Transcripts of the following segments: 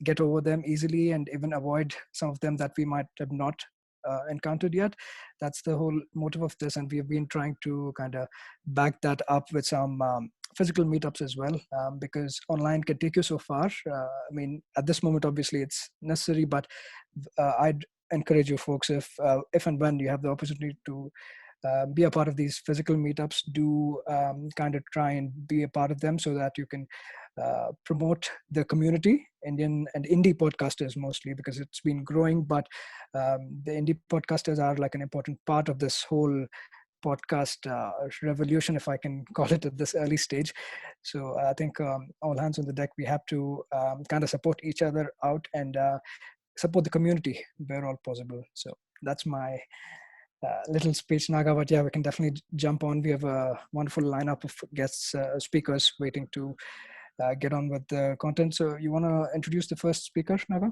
get over them easily and even avoid some of them that we might have not encountered yet. That's the whole motive of this, and we have been trying to kind of back that up with some physical meetups as well, because online can take you so far. I mean, at this moment, obviously, it's necessary, but I'd encourage you folks, if and when you have the opportunity to be a part of these physical meetups, do kind of try and be a part of them so that you can promote the community, Indian and indie podcasters mostly, because it's been growing, but the indie podcasters are like an important part of this whole podcast revolution, if I can call it, at this early stage. So I think all hands on the deck, we have to kind of support each other out and support the community where all possible. So that's my little speech, Naga, but yeah, we can definitely jump on. We have a wonderful lineup of guests, speakers waiting to get on with the content. So you want to introduce the first speaker, Naga?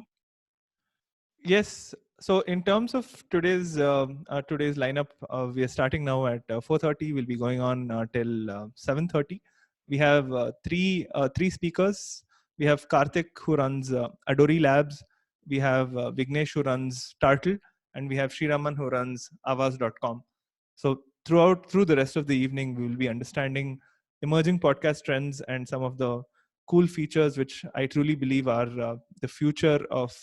Yes. So in terms of today's lineup, we are starting now at 4:30. We'll be going on till 7:30. We have three speakers. We have Karthik, who runs Adori Labs. We have Vignesh, who runs Turtle, and we have Sriraman, who runs Avaz.com. So through the rest of the evening, we will be understanding emerging podcast trends and some of the cool features which I truly believe are the future of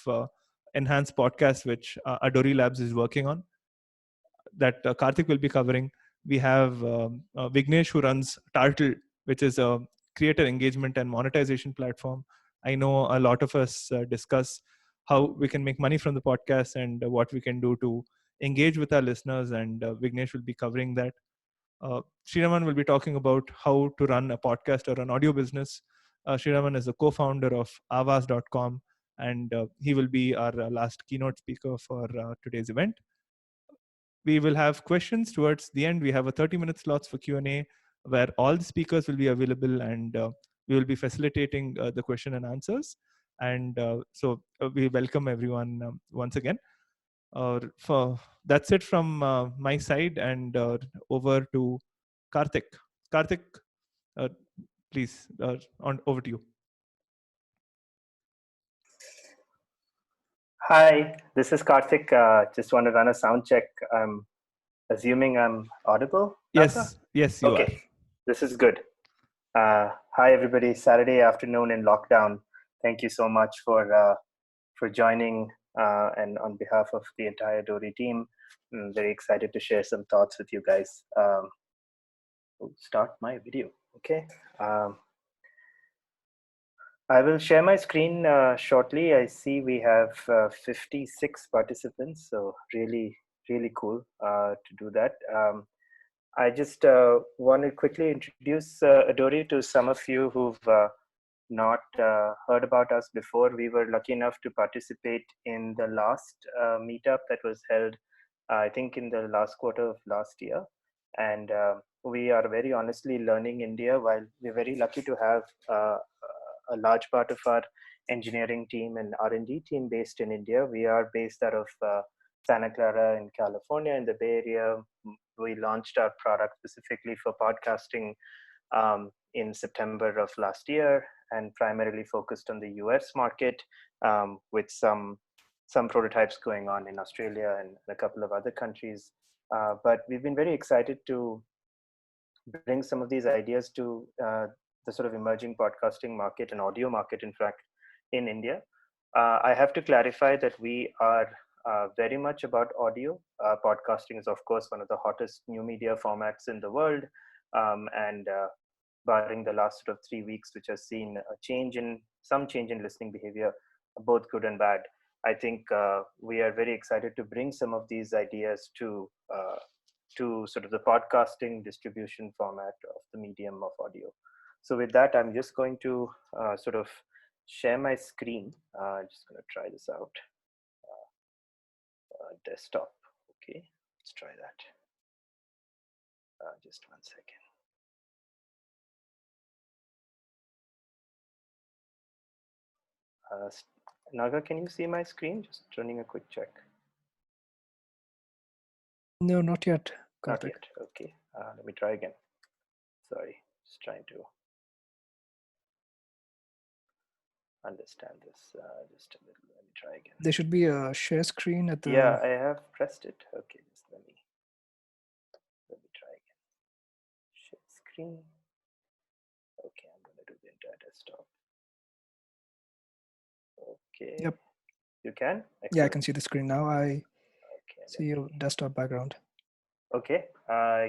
enhanced podcast, which Adori Labs is working on, that Karthik will be covering. We have Vignesh, who runs Turtle, which is a creator engagement and monetization platform. I know a lot of us discuss how we can make money from the podcast and what we can do to engage with our listeners, and Vignesh will be covering that. Sriraman will be talking about how to run a podcast or an audio business. Sriraman is the co-founder of Avaz.com, and he will be our last keynote speaker for today's event. We will have questions towards the end. We have a 30-minute slots for Q&A where all the speakers will be available, and we will be facilitating the question and answers. And so we welcome everyone once again. That's it from my side, and over to Karthik. Karthik, please, over to you. Hi, this is Karthik. Just want to run a sound check. I'm assuming I'm audible. Yes, yes, you okay. are. This is good. Hi, everybody. Saturday afternoon in lockdown. Thank you so much for joining, and on behalf of the entire Adori team, I'm very excited to share some thoughts with you guys. We'll start my video. Okay. I will share my screen shortly. I see we have 56 participants, so really, really cool to do that. I just want to quickly introduce Adori to some of you who've not heard about us before. We were lucky enough to participate in the last meetup that was held, I think, in the last quarter of last year. And we are very honestly learning India, while we're very lucky to have a large part of our engineering team and R&D team based in India. We are based out of Santa Clara in California, in the Bay Area. We launched our product specifically for podcasting in September of last year, and primarily focused on the US market, with some prototypes going on in Australia and a couple of other countries. But we've been very excited to bring some of these ideas to the sort of emerging podcasting market and audio market, in fact, in India. I have to clarify that we are very much about audio. Podcasting is, of course, one of the hottest new media formats in the world. And barring the last sort of 3 weeks, which has seen some change in listening behavior, both good and bad, I think we are very excited to bring some of these ideas to sort of the podcasting distribution format of the medium of audio. So with that, I'm just going to sort of share my screen. Just going to try this out. Desktop. Okay, let's try that. Just 1 second. Naga, can you see my screen? Just running a quick check. No, not yet. Not yet. Okay. Let me try again. Sorry, just trying to. understand this. Just a little. Let me try again. There should be a share screen at Yeah, the. I have pressed it. Okay, just let me try again. Share screen. Okay, I'm going to do the entire desktop. Okay, Yep. you can. Yeah, I Excellent. can see the screen now. I Okay, see your desktop background. okay.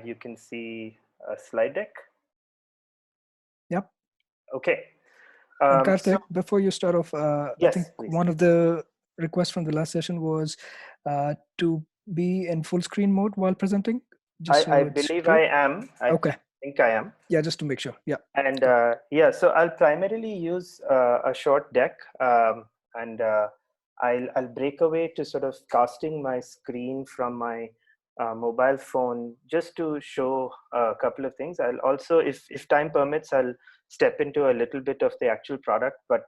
You can see a slide deck. Yep. Okay. And So Karthik, before you start off, I think yes, please. one of the requests from the last session was to be in full screen mode while presenting, just I so it's believe I straight. am. I Okay. think I am. Yeah, just to make sure. Yeah. And Good. yeah, so I'll primarily use a short deck, and I'll break away to sort of casting my screen from my mobile phone just to show a couple of things. I'll also, if time permits, I'll step into a little bit of the actual product. But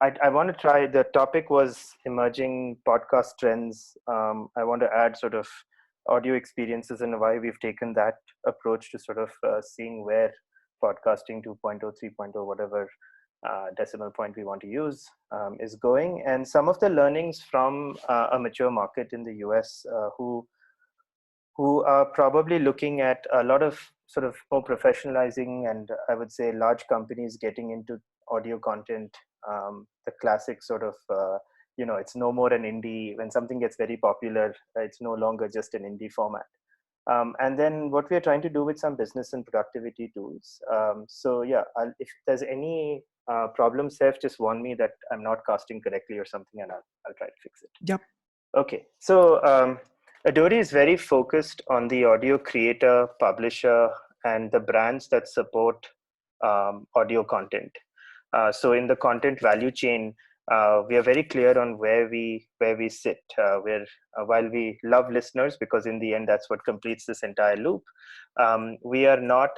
I want to try. The topic was emerging podcast trends. I want to add sort of audio experiences and why we've taken that approach to sort of seeing where podcasting 2.0, 3.0, whatever decimal point we want to use is going, and some of the learnings from a mature market in the US, who are probably looking at a lot of sort of more professionalizing, and I would say large companies getting into audio content. The classic sort of it's no more an indie. When something gets very popular, it's no longer just an indie format. And then what we are trying to do with some business and productivity tools. So yeah, if there's any problem, Seth, just warn me that I'm not casting correctly or something, and I'll try to fix it. Yep. Okay, so Adori is very focused on the audio creator, publisher, and the brands that support audio content. So in the content value chain, we are very clear on where we sit. While we love listeners, because in the end that's what completes this entire loop, we are not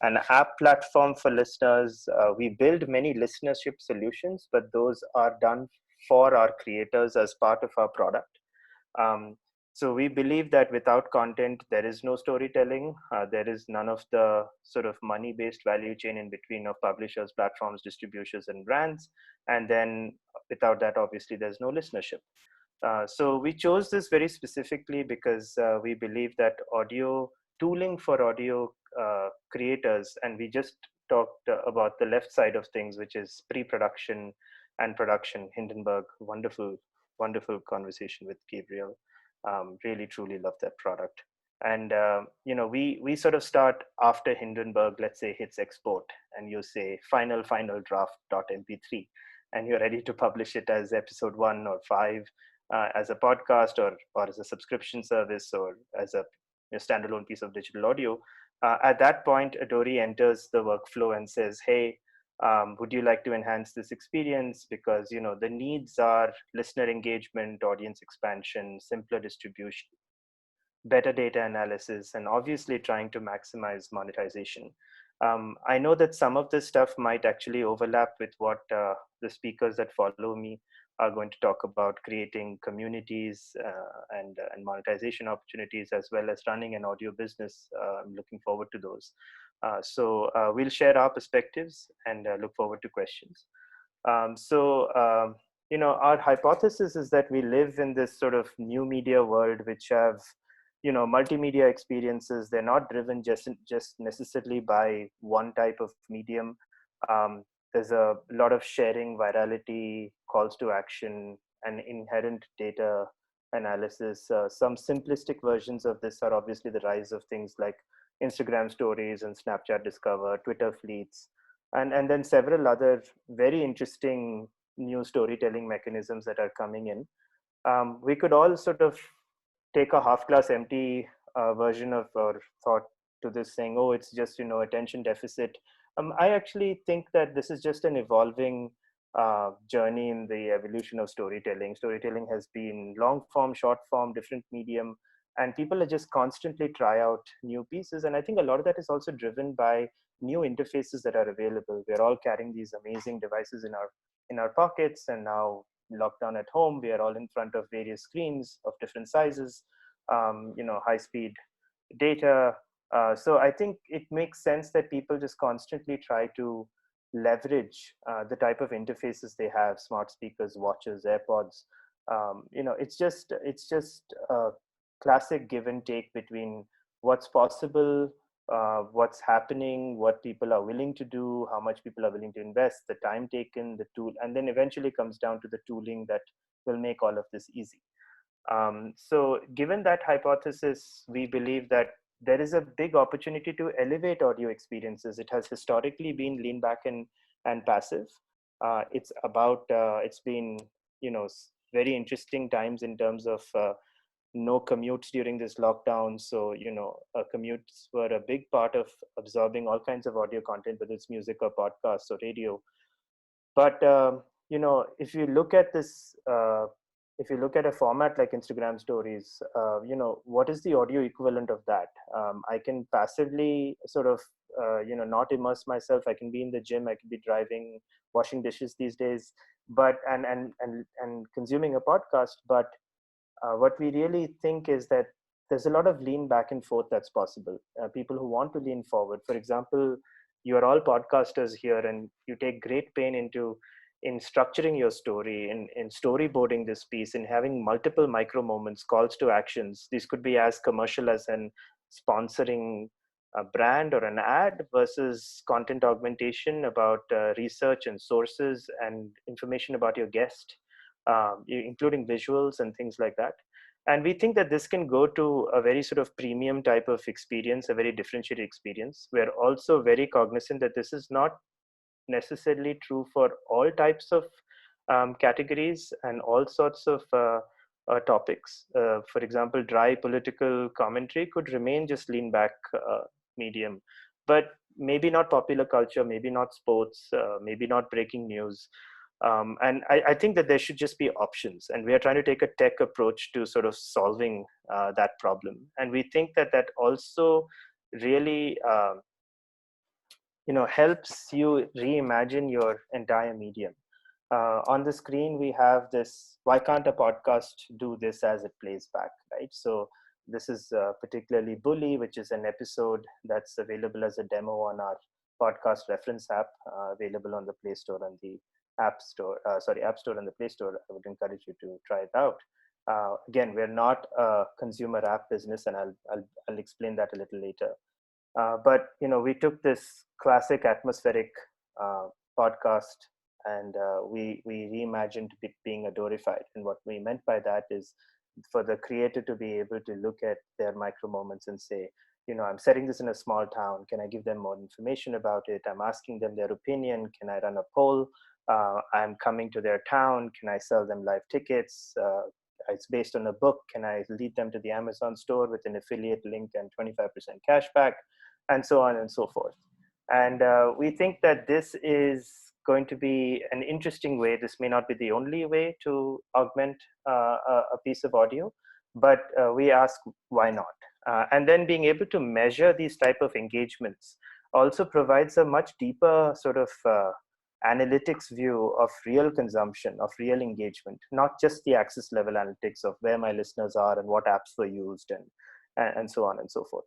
an app platform for listeners. We build many listenership solutions, but those are done for our creators as part of our product. Um, so we believe that without content, there is no storytelling. There is none of the sort of money-based value chain in between of publishers, platforms, distributors, and brands. And then without that, obviously, there's no listenership. So we chose this very specifically because we believe that audio tooling for audio creators, and we just talked about the left side of things, which is pre-production and production. Hindenburg, wonderful conversation with Gabriel. Really, truly love that product. And we sort of start after Hindenburg, let's say, hits export, and you say final draft .mp3, and you're ready to publish it as episode 1 or 5, as a podcast, or as a subscription service, or as a standalone piece of digital audio. At that point, Adori enters the workflow and says, hey, would you like to enhance this experience? Because the needs are listener engagement, audience expansion, simpler distribution, better data analysis, and obviously trying to maximize monetization. I know that some of this stuff might actually overlap with what the speakers that follow me are going to talk about: creating communities and monetization opportunities, as well as running an audio business. I'm looking forward to those. So we'll share our perspectives and look forward to questions. Our hypothesis is that we live in this sort of new media world, which have multimedia experiences. They're not driven just necessarily by one type of medium. There's a lot of sharing, virality, calls to action, and inherent data analysis. Some simplistic versions of this are obviously the rise of things like Instagram stories and Snapchat Discover, Twitter fleets, and then several other very interesting new storytelling mechanisms that are coming in. We could all sort of take a half glass empty version of or thought to this, saying, oh, it's just attention deficit. I actually think that this is just an evolving journey in the evolution of storytelling has been long form, short form, different medium, and people are just constantly try out new pieces. And I think a lot of that is also driven by new interfaces that are available. We're all carrying these amazing devices in our pockets, and now locked down at home, we are all in front of various screens of different sizes, high speed data. So I think it makes sense that people just constantly try to leverage the type of interfaces they have, smart speakers, watches, AirPods. It's just a classic give and take between what's possible, what's happening, what people are willing to do, how much people are willing to invest, the time taken, the tool, and then eventually comes down to the tooling that will make all of this easy. So given that hypothesis, we believe that there is a big opportunity to elevate audio experiences. It has historically been lean back and passive. It's been, very interesting times in terms of no commutes during this lockdown. So, commutes were a big part of absorbing all kinds of audio content, whether it's music or podcasts or radio. But if you look at this, if you look at a format like Instagram Stories, what is the audio equivalent of that? I can passively sort of, not immerse myself. I can be in the gym. I can be driving, washing dishes these days, but and consuming a podcast. But what we really think is that there's a lot of lean back and forth that's possible. People who want to lean forward, for example, you are all podcasters here, and you take great pain in structuring your story, in storyboarding this piece, in having multiple micro moments, calls to actions. These could be as commercial as in sponsoring a brand or an ad, versus content augmentation about research and sources and information about your guest, including visuals and things like that. And we think that this can go to a very sort of premium type of experience, a very differentiated experience. We're also very cognizant that this is not necessarily true for all types of categories and all sorts of topics. For example, dry political commentary could remain just lean back medium, but maybe not popular culture, maybe not sports, maybe not breaking news. And I think that there should just be options, and we are trying to take a tech approach to sort of solving that problem. And we think that that also really helps you reimagine your entire medium. On the screen we have this, why can't a podcast do this as it plays back, right? So this is particularly Bully, which is an episode that's available as a demo on our podcast reference app, available on the Play Store and the App Store. App Store and the Play Store. I would encourage you to try it out. Again, we're not a consumer app business, and I'll explain that a little later. But we took this classic atmospheric podcast, and we reimagined it being Adorified. And what we meant by that is for the creator to be able to look at their micro moments and say, I'm setting this in a small town. Can I give them more information about it? I'm asking them their opinion. Can I run a poll? I'm coming to their town. Can I sell them live tickets? It's based on a book. Can I lead them to the Amazon store with an affiliate link and 25% cash back, and so on and so forth. And we think that this is going to be an interesting way. This may not be the only way to augment a piece of audio, but we ask, why not? And then being able to measure these type of engagements also provides a much deeper sort of analytics view of real consumption, of real engagement, not just the access level analytics of where my listeners are and what apps were used, and so on and so forth.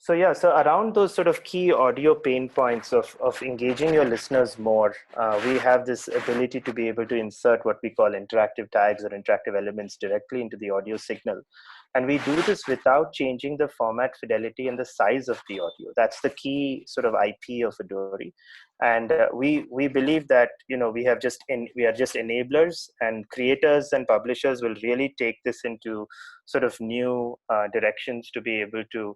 So around those sort of key audio pain points of engaging your listeners more, we have this ability to be able to insert what we call interactive tags or interactive elements directly into the audio signal. And we do this without changing the format, fidelity, and the size of the audio. That's the key sort of IP of Adori. And we believe that we are just enablers, and creators and publishers will really take this into sort of new directions to be able to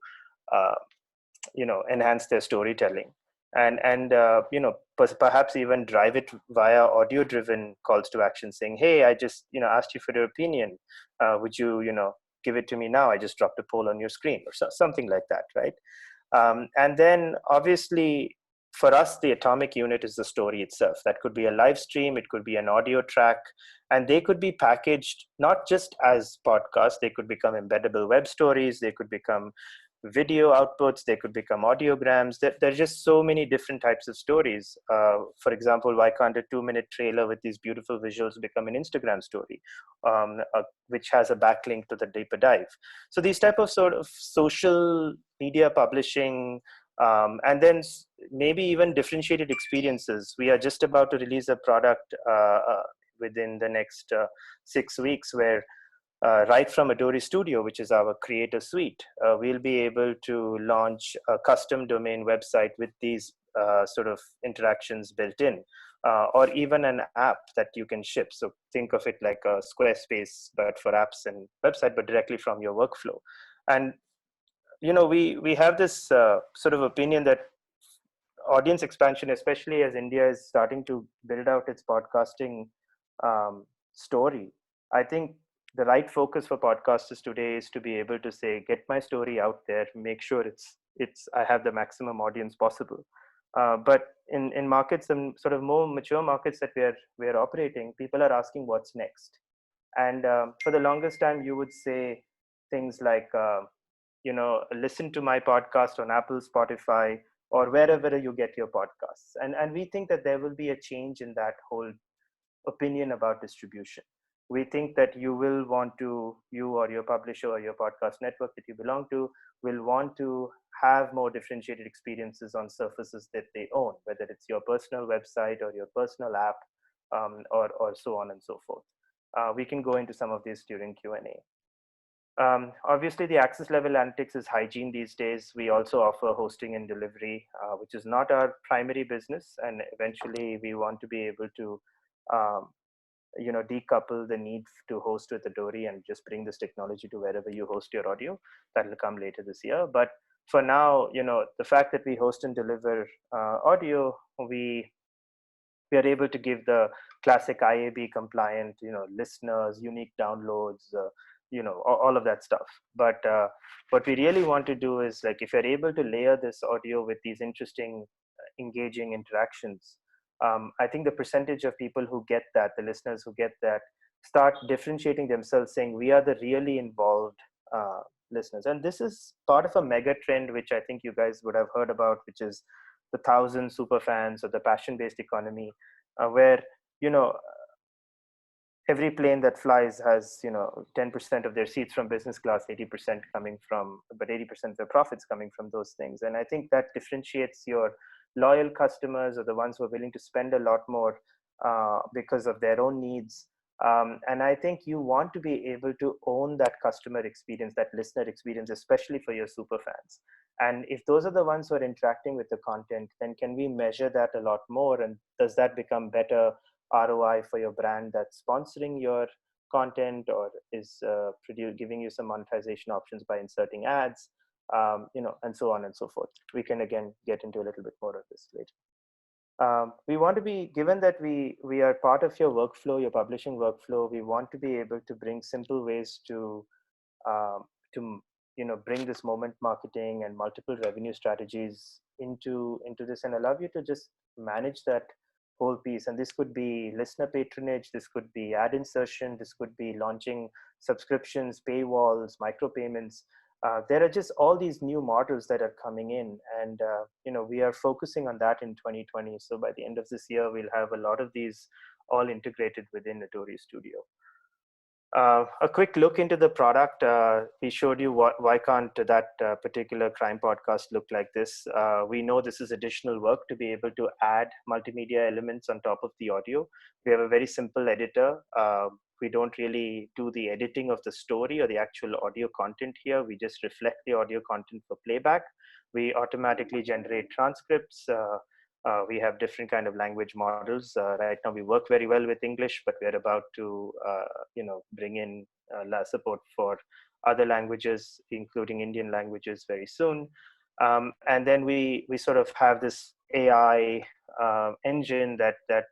enhance their storytelling, and perhaps even drive it via audio driven calls to action, saying, hey, I just asked you for your opinion, would you give it to me now? I just dropped a poll on your screen, or something like that, right? And then obviously for us, the atomic unit is the story itself. That could be a live stream, it could be an audio track, and they could be packaged not just as podcasts. They could become embeddable web stories, they could become video outputs, they could become audiograms. There are just so many different types of stories. For example, why can't a 2-minute trailer with these beautiful visuals become an Instagram story, which has a backlink to the deeper dive? So these type of sort of social media publishing, And then maybe even differentiated experiences. We are just about to release a product within the next 6 weeks where right from Adori Studio, which is our creator suite, we'll be able to launch a custom domain website with these sort of interactions built in, or even an app that you can ship. So think of it like a Squarespace, but for apps and website, but directly from your workflow. And we have this sort of opinion that audience expansion, especially as India is starting to build out its podcasting story, I think the right focus for podcasters today is to be able to say, get my story out there, make sure it's I have the maximum audience possible. But in markets and sort of more mature markets that we're operating, people are asking what's next. And for the longest time, you would say things like, listen to my podcast on Apple, Spotify, or wherever you get your podcasts. And we think that there will be a change in that whole opinion about distribution. We think that you or your publisher or your podcast network that you belong to will want to have more differentiated experiences on surfaces that they own, whether it's your personal website or your personal app, or so on and so forth. We can go into some of this during Q&A. Obviously, the access level analytics is hygiene these days. We also offer hosting and delivery, which is not our primary business. And eventually, we want to be able to, decouple the need to host with Adori and just bring this technology to wherever you host your audio. That will come later this year. But for now, the fact that we host and deliver audio, we are able to give the classic IAB compliant, listeners, unique downloads, all of that stuff. But what we really want to do is, like, if you're able to layer this audio with these interesting, engaging interactions, I think the percentage of people who get that, the listeners who get that, start differentiating themselves, saying we are the really involved listeners. And this is part of a mega trend, which I think you guys would have heard about, which is the 1,000 super fans or the passion-based economy, where every plane that flies has 10% of their seats from business class, 80% coming from, but 80% of their profits coming from those things. And I think that differentiates your loyal customers, or the ones who are willing to spend a lot more because of their own needs. And I think you want to be able to own that customer experience, that listener experience, especially for your super fans. And if those are the ones who are interacting with the content, then can we measure that a lot more? And does that become better ROI for your brand that's sponsoring your content, or is giving you some monetization options by inserting ads, and so on and so forth. We can again get into a little bit more of this later. We want to be, given that we are part of your workflow, your publishing workflow, we want to be able to bring simple ways to bring this moment marketing and multiple revenue strategies into this, and allow you to just manage that whole piece. And this could be listener patronage, this could be ad insertion, this could be launching subscriptions, paywalls, micropayments. There are just all these new models that are coming in, and we are focusing on that in 2020. So by the end of this year, we'll have a lot of these all integrated within Adori Studio. A quick look into the product. We showed you why can't that particular crime podcast look like this. We know this is additional work to be able to add multimedia elements on top of the audio. We have a very simple editor. We don't really do the editing of the story or the actual audio content here. We just reflect the audio content for playback. We automatically generate transcripts. We have different kind of language models. Right now, we work very well with English, but we're about to, bring in support for other languages, including Indian languages, very soon. And then we sort of have this AI engine that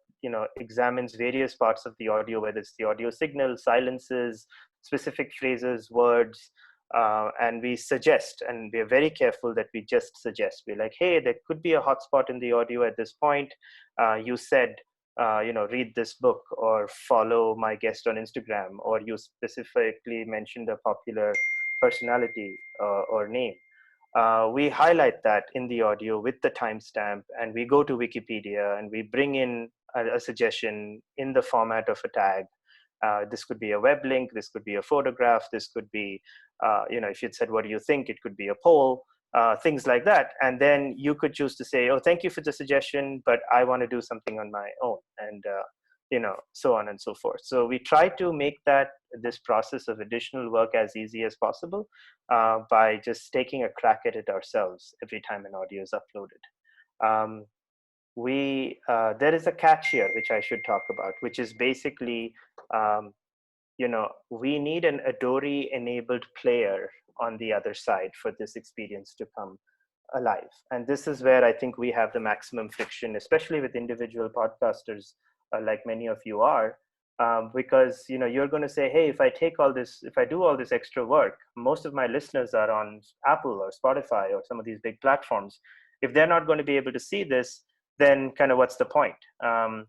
examines various parts of the audio, whether it's the audio signal, silences, specific phrases, words. And we suggest, and we're very careful that we just suggest. We're like, hey, there could be a hotspot in the audio at this point. You said, read this book or follow my guest on Instagram, or you specifically mentioned a popular personality or name. We highlight that in the audio with the timestamp, and we go to Wikipedia and we bring in a suggestion in the format of a tag. This could be a web link, this could be a photograph, this could be, if you'd said, what do you think? It could be a poll. things like that. And then you could choose to say, oh, thank you for the suggestion, but I want to do something on my own, and so on and so forth. So we try to make this process of additional work as easy as possible by just taking a crack at it ourselves every time an audio is uploaded. Um, there is a catch here which I should talk about, which is basically um, we need an Adori enabled player on the other side for this experience to come alive. And this is where I think we have the maximum friction, especially with individual podcasters like many of you are, because you're going to say, hey, if I do all this extra work, most of my listeners are on Apple or Spotify or some of these big platforms. If they're not going to be able to see this, then kind of what's the point? And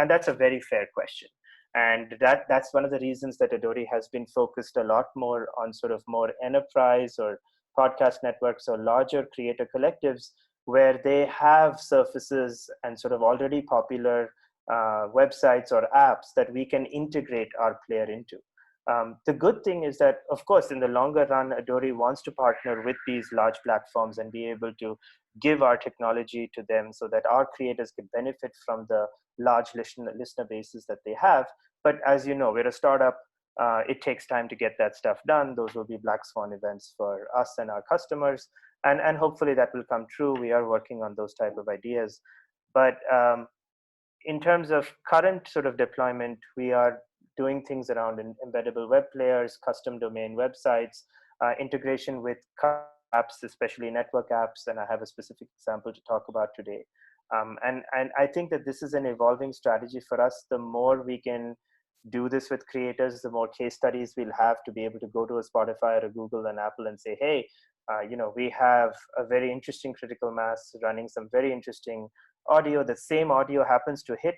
that's a very fair question. And that's one of the reasons that Adori has been focused a lot more on sort of more enterprise or podcast networks or larger creator collectives, where they have surfaces and sort of already popular websites or apps that we can integrate our player into. The good thing is that, of course, in the longer run, Adori wants to partner with these large platforms and be able to give our technology to them so that our creators can benefit from the large listener bases that they have. But as you know, we're a startup. It takes time to get that stuff done. Those will be black swan events for us and our customers. And hopefully that will come true. We are working on those type of ideas. But in terms of current sort of deployment, we are doing things around embeddable web players, custom domain websites, integration with custom apps, especially network apps. And I have a specific example to talk about today. And I think that this is an evolving strategy for us. The more we can do this with creators, the more case studies we'll have to be able to go to a Spotify or a Google and Apple and say, hey, we have a very interesting critical mass running some very interesting audio. The same audio happens to hit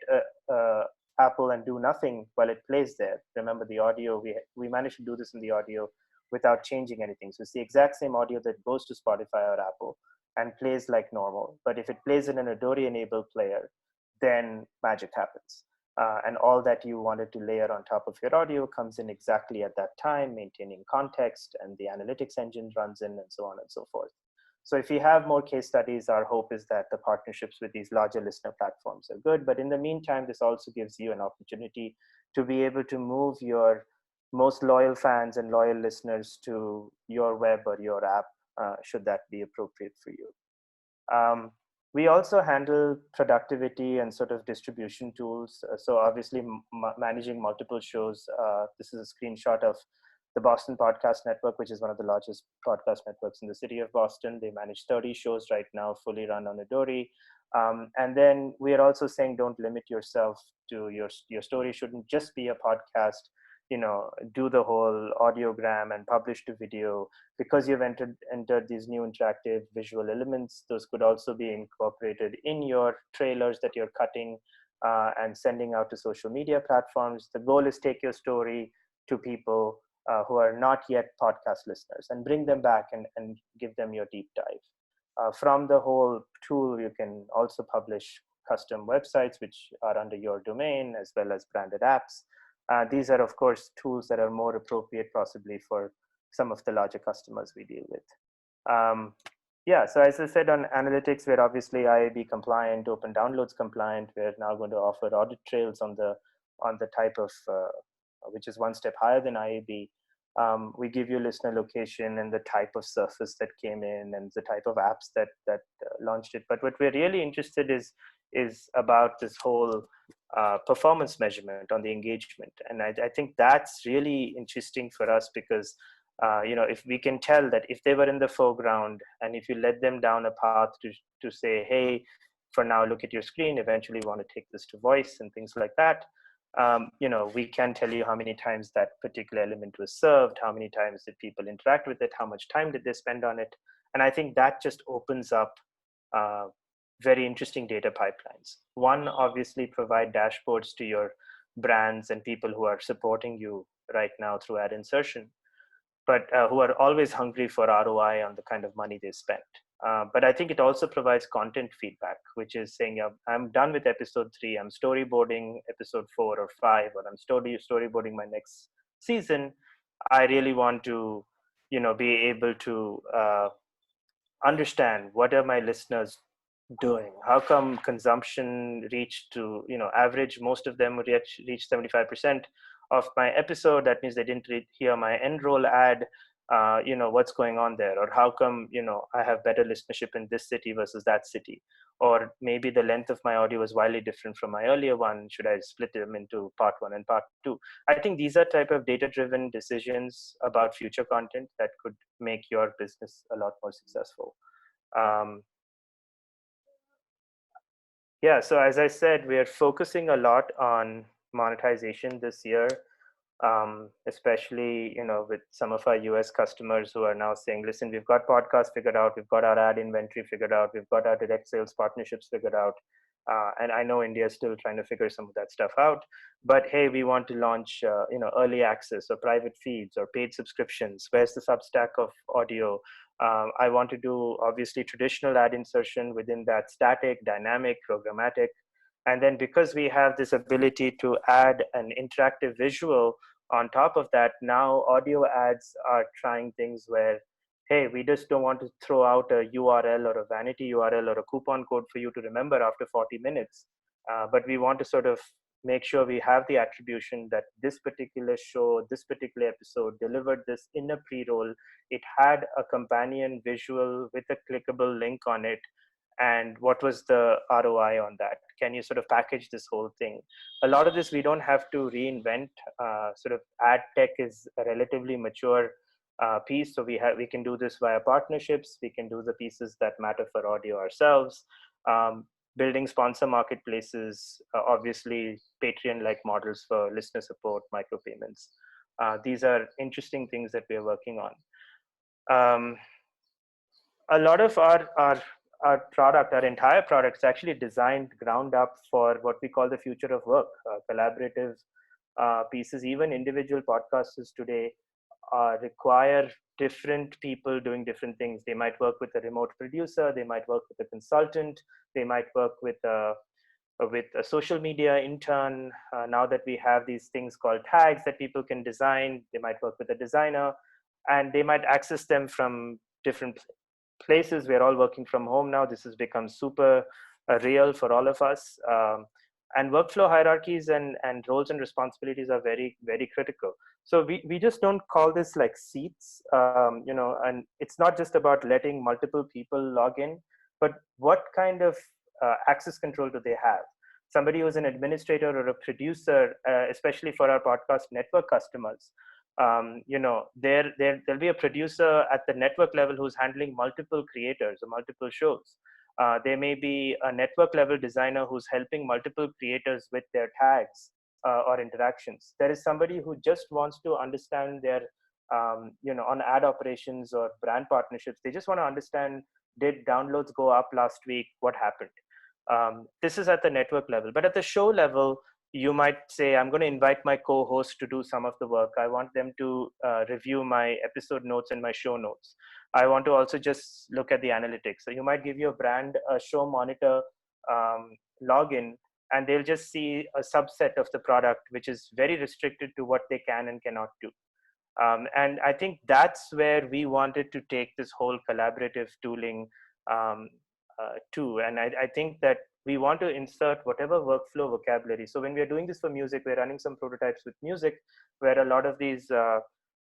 Apple and do nothing while it plays there. Remember, the audio, we managed to do this in the audio without changing anything. So it's the exact same audio that goes to Spotify or Apple and plays like normal. But if it plays in an Adori enabled player, then magic happens. And all that you wanted to layer on top of your audio comes in exactly at that time, maintaining context, and the analytics engine runs in, and so on and so forth. So if you have more case studies, our hope is that the partnerships with these larger listener platforms are good. But in the meantime, this also gives you an opportunity to be able to move your most loyal fans and loyal listeners to your web or your app, should that be appropriate for you. We also handle productivity and sort of distribution tools. So obviously managing multiple shows. This is a screenshot of the Boston Podcast Network, which is one of the largest podcast networks in the city of Boston. They manage 30 shows right now, fully run on Adori. And then we are also saying, don't limit yourself to your story shouldn't just be a podcast. Do the whole audiogram and publish to video. Because you've entered these new interactive visual elements, those could also be incorporated in your trailers that you're cutting and sending out to social media platforms. The goal is take your story to people who are not yet podcast listeners and bring them back and give them your deep dive. From the whole tool, you can also publish custom websites which are under your domain, as well as branded apps. These are, of course, tools that are more appropriate possibly for some of the larger customers we deal with. So as I said, on analytics, we're obviously IAB compliant, open downloads compliant. We're now going to offer audit trails on the type of, which is one step higher than IAB. We give you listener location and the type of surface that came in and the type of apps that launched it. But what we're really interested is about this whole performance measurement on the engagement. And I think that's really interesting for us because, if we can tell that if they were in the foreground and if you led them down a path to say, hey, for now, look at your screen, eventually want to take this to voice and things like that, we can tell you how many times that particular element was served, how many times did people interact with it, how much time did they spend on it. And I think that just opens up very interesting data pipelines. One, obviously provide dashboards to your brands and people who are supporting you right now through ad insertion, but who are always hungry for ROI on the kind of money they spent. But I think it also provides content feedback, which is saying, yeah, I'm done with episode 3, I'm storyboarding episode 4 or 5, or I'm storyboarding my next season. I really want to, be able to understand what are my listeners doing. How come consumption reached to, average, most of them would reach 75% of my episode? That means they didn't hear my end roll ad. What's going on there? Or how come, I have better listenership in this city versus that city? Or maybe the length of my audio was wildly different from my earlier one. Should I split them into part one and part two? I think these are type of data driven decisions about future content that could make your business a lot more successful. um, yeah, so as I said, we are focusing a lot on monetization this year, especially with some of our US customers who are now saying, listen, we've got podcasts figured out, we've got our ad inventory figured out, we've got our direct sales partnerships figured out. And I know India is still trying to figure some of that stuff out, but hey, we want to launch early access or private feeds or paid subscriptions. Where's the Substack of audio? I want to do obviously traditional ad insertion within that, static, dynamic, programmatic. And then because we have this ability to add an interactive visual on top of that, now audio ads are trying things where, hey, we just don't want to throw out a URL or a vanity URL or a coupon code for you to remember after 40 minutes. But we want to sort of make sure we have the attribution that this particular show, this particular episode delivered this in a pre-roll. It had a companion visual with a clickable link on it. And what was the ROI on that? Can you sort of package this whole thing? A lot of this we don't have to reinvent. Sort of ad tech is a relatively mature piece, so we can do this via partnerships. We can do the pieces that matter for audio ourselves. Um, Building sponsor marketplaces, obviously Patreon-like models for listener support, micropayments. These are interesting things that we are working on. Um, a lot of our product, our entire product, is actually designed ground up for what we call the future of work, collaborative pieces. Even individual podcasters today require different people doing different things. They might work with a remote producer, they might work with a consultant, they might work with a social media intern. Now that we have these things called tags that people can design, they might work with a designer, and they might access them from different places. We're all working from home now. This has become super real for all of us. And workflow hierarchies and roles and responsibilities are very, very critical. So we just don't call this like seats, and it's not just about letting multiple people log in, but what kind of access control do they have? Somebody who's an administrator or a producer, especially for our podcast network customers, there'll be a producer at the network level who's handling multiple creators or multiple shows. There may be a network level designer who's helping multiple creators with their tags or interactions. There is somebody who just wants to understand their, on ad operations or brand partnerships. They just want to understand, did downloads go up last week? What happened? This is at the network level. But at the show level, you might say, I'm going to invite my co-host to do some of the work. I want them to review my episode notes and my show notes. I want to also just look at the analytics. So you might give your brand a show monitor login, and they'll just see a subset of the product, which is very restricted to what they can and cannot do. And I think that's where we wanted to take this whole collaborative tooling to. And I think that we want to insert whatever workflow vocabulary. So when we're doing this for music, we're running some prototypes with music where a lot of these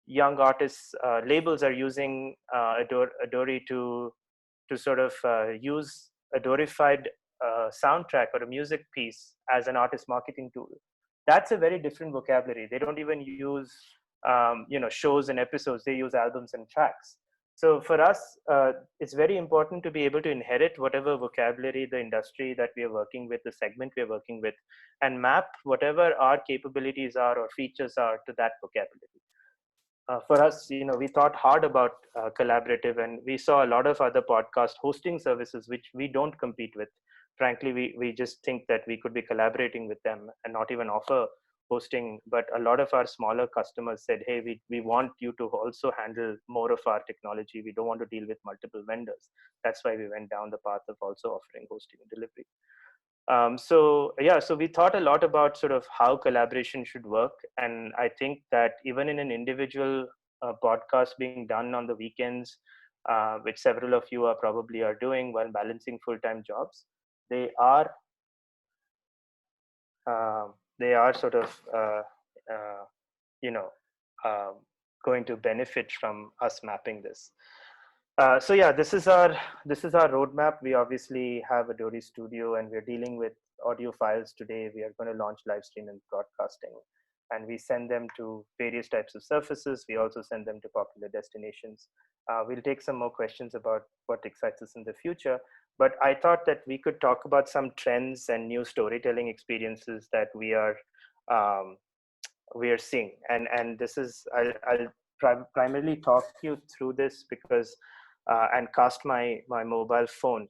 young artists labels are using Adori to sort of use a Dorified soundtrack or a music piece as an artist marketing tool. That's a very different vocabulary. They don't even use shows and episodes. They use albums and tracks. So for us, it's very important to be able to inherit whatever vocabulary the industry that we are working with, the segment we are working with, and map whatever our capabilities are or features are to that vocabulary. For us, we thought hard about collaborative, and we saw a lot of other podcast hosting services which we don't compete with. Frankly, we just think that we could be collaborating with them and not even offer hosting. But a lot of our smaller customers said, hey, we want you to also handle more of our technology. We don't want to deal with multiple vendors. That's why we went down the path of also offering hosting and delivery. So we thought a lot about sort of how collaboration should work. And I think that even in an individual podcast being done on the weekends, which several of you are probably are doing while balancing full-time jobs, they are uh, they are sort of uh, you know um, going to benefit from us mapping this. So yeah, this is our roadmap. We obviously have Adori Studio, and we're dealing with audio files today. We are going to launch live stream and broadcasting, and we send them to various types of surfaces. We also send them to popular destinations. We'll take some more questions about what excites us in the future. But I thought that we could talk about some trends and new storytelling experiences that um, we are seeing. And this is I'll primarily talk you through this because and cast my mobile phone.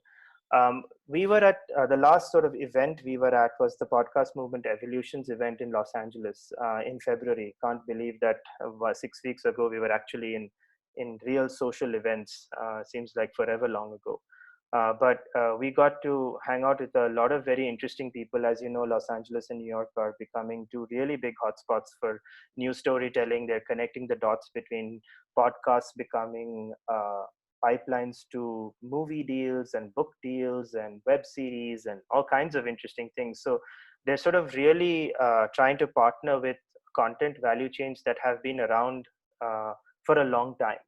We were at the last sort of event we were at was the Podcast Movement Evolutions event in Los Angeles in February. Can't believe that 6 weeks ago we were actually in real social events. Seems like forever long ago. But we got to hang out with a lot of very interesting people. As you know, Los Angeles and New York are becoming two really big hotspots for new storytelling. They're connecting the dots between podcasts becoming pipelines to movie deals and book deals and web series and all kinds of interesting things. So they're sort of really trying to partner with content value chains that have been around for a long time,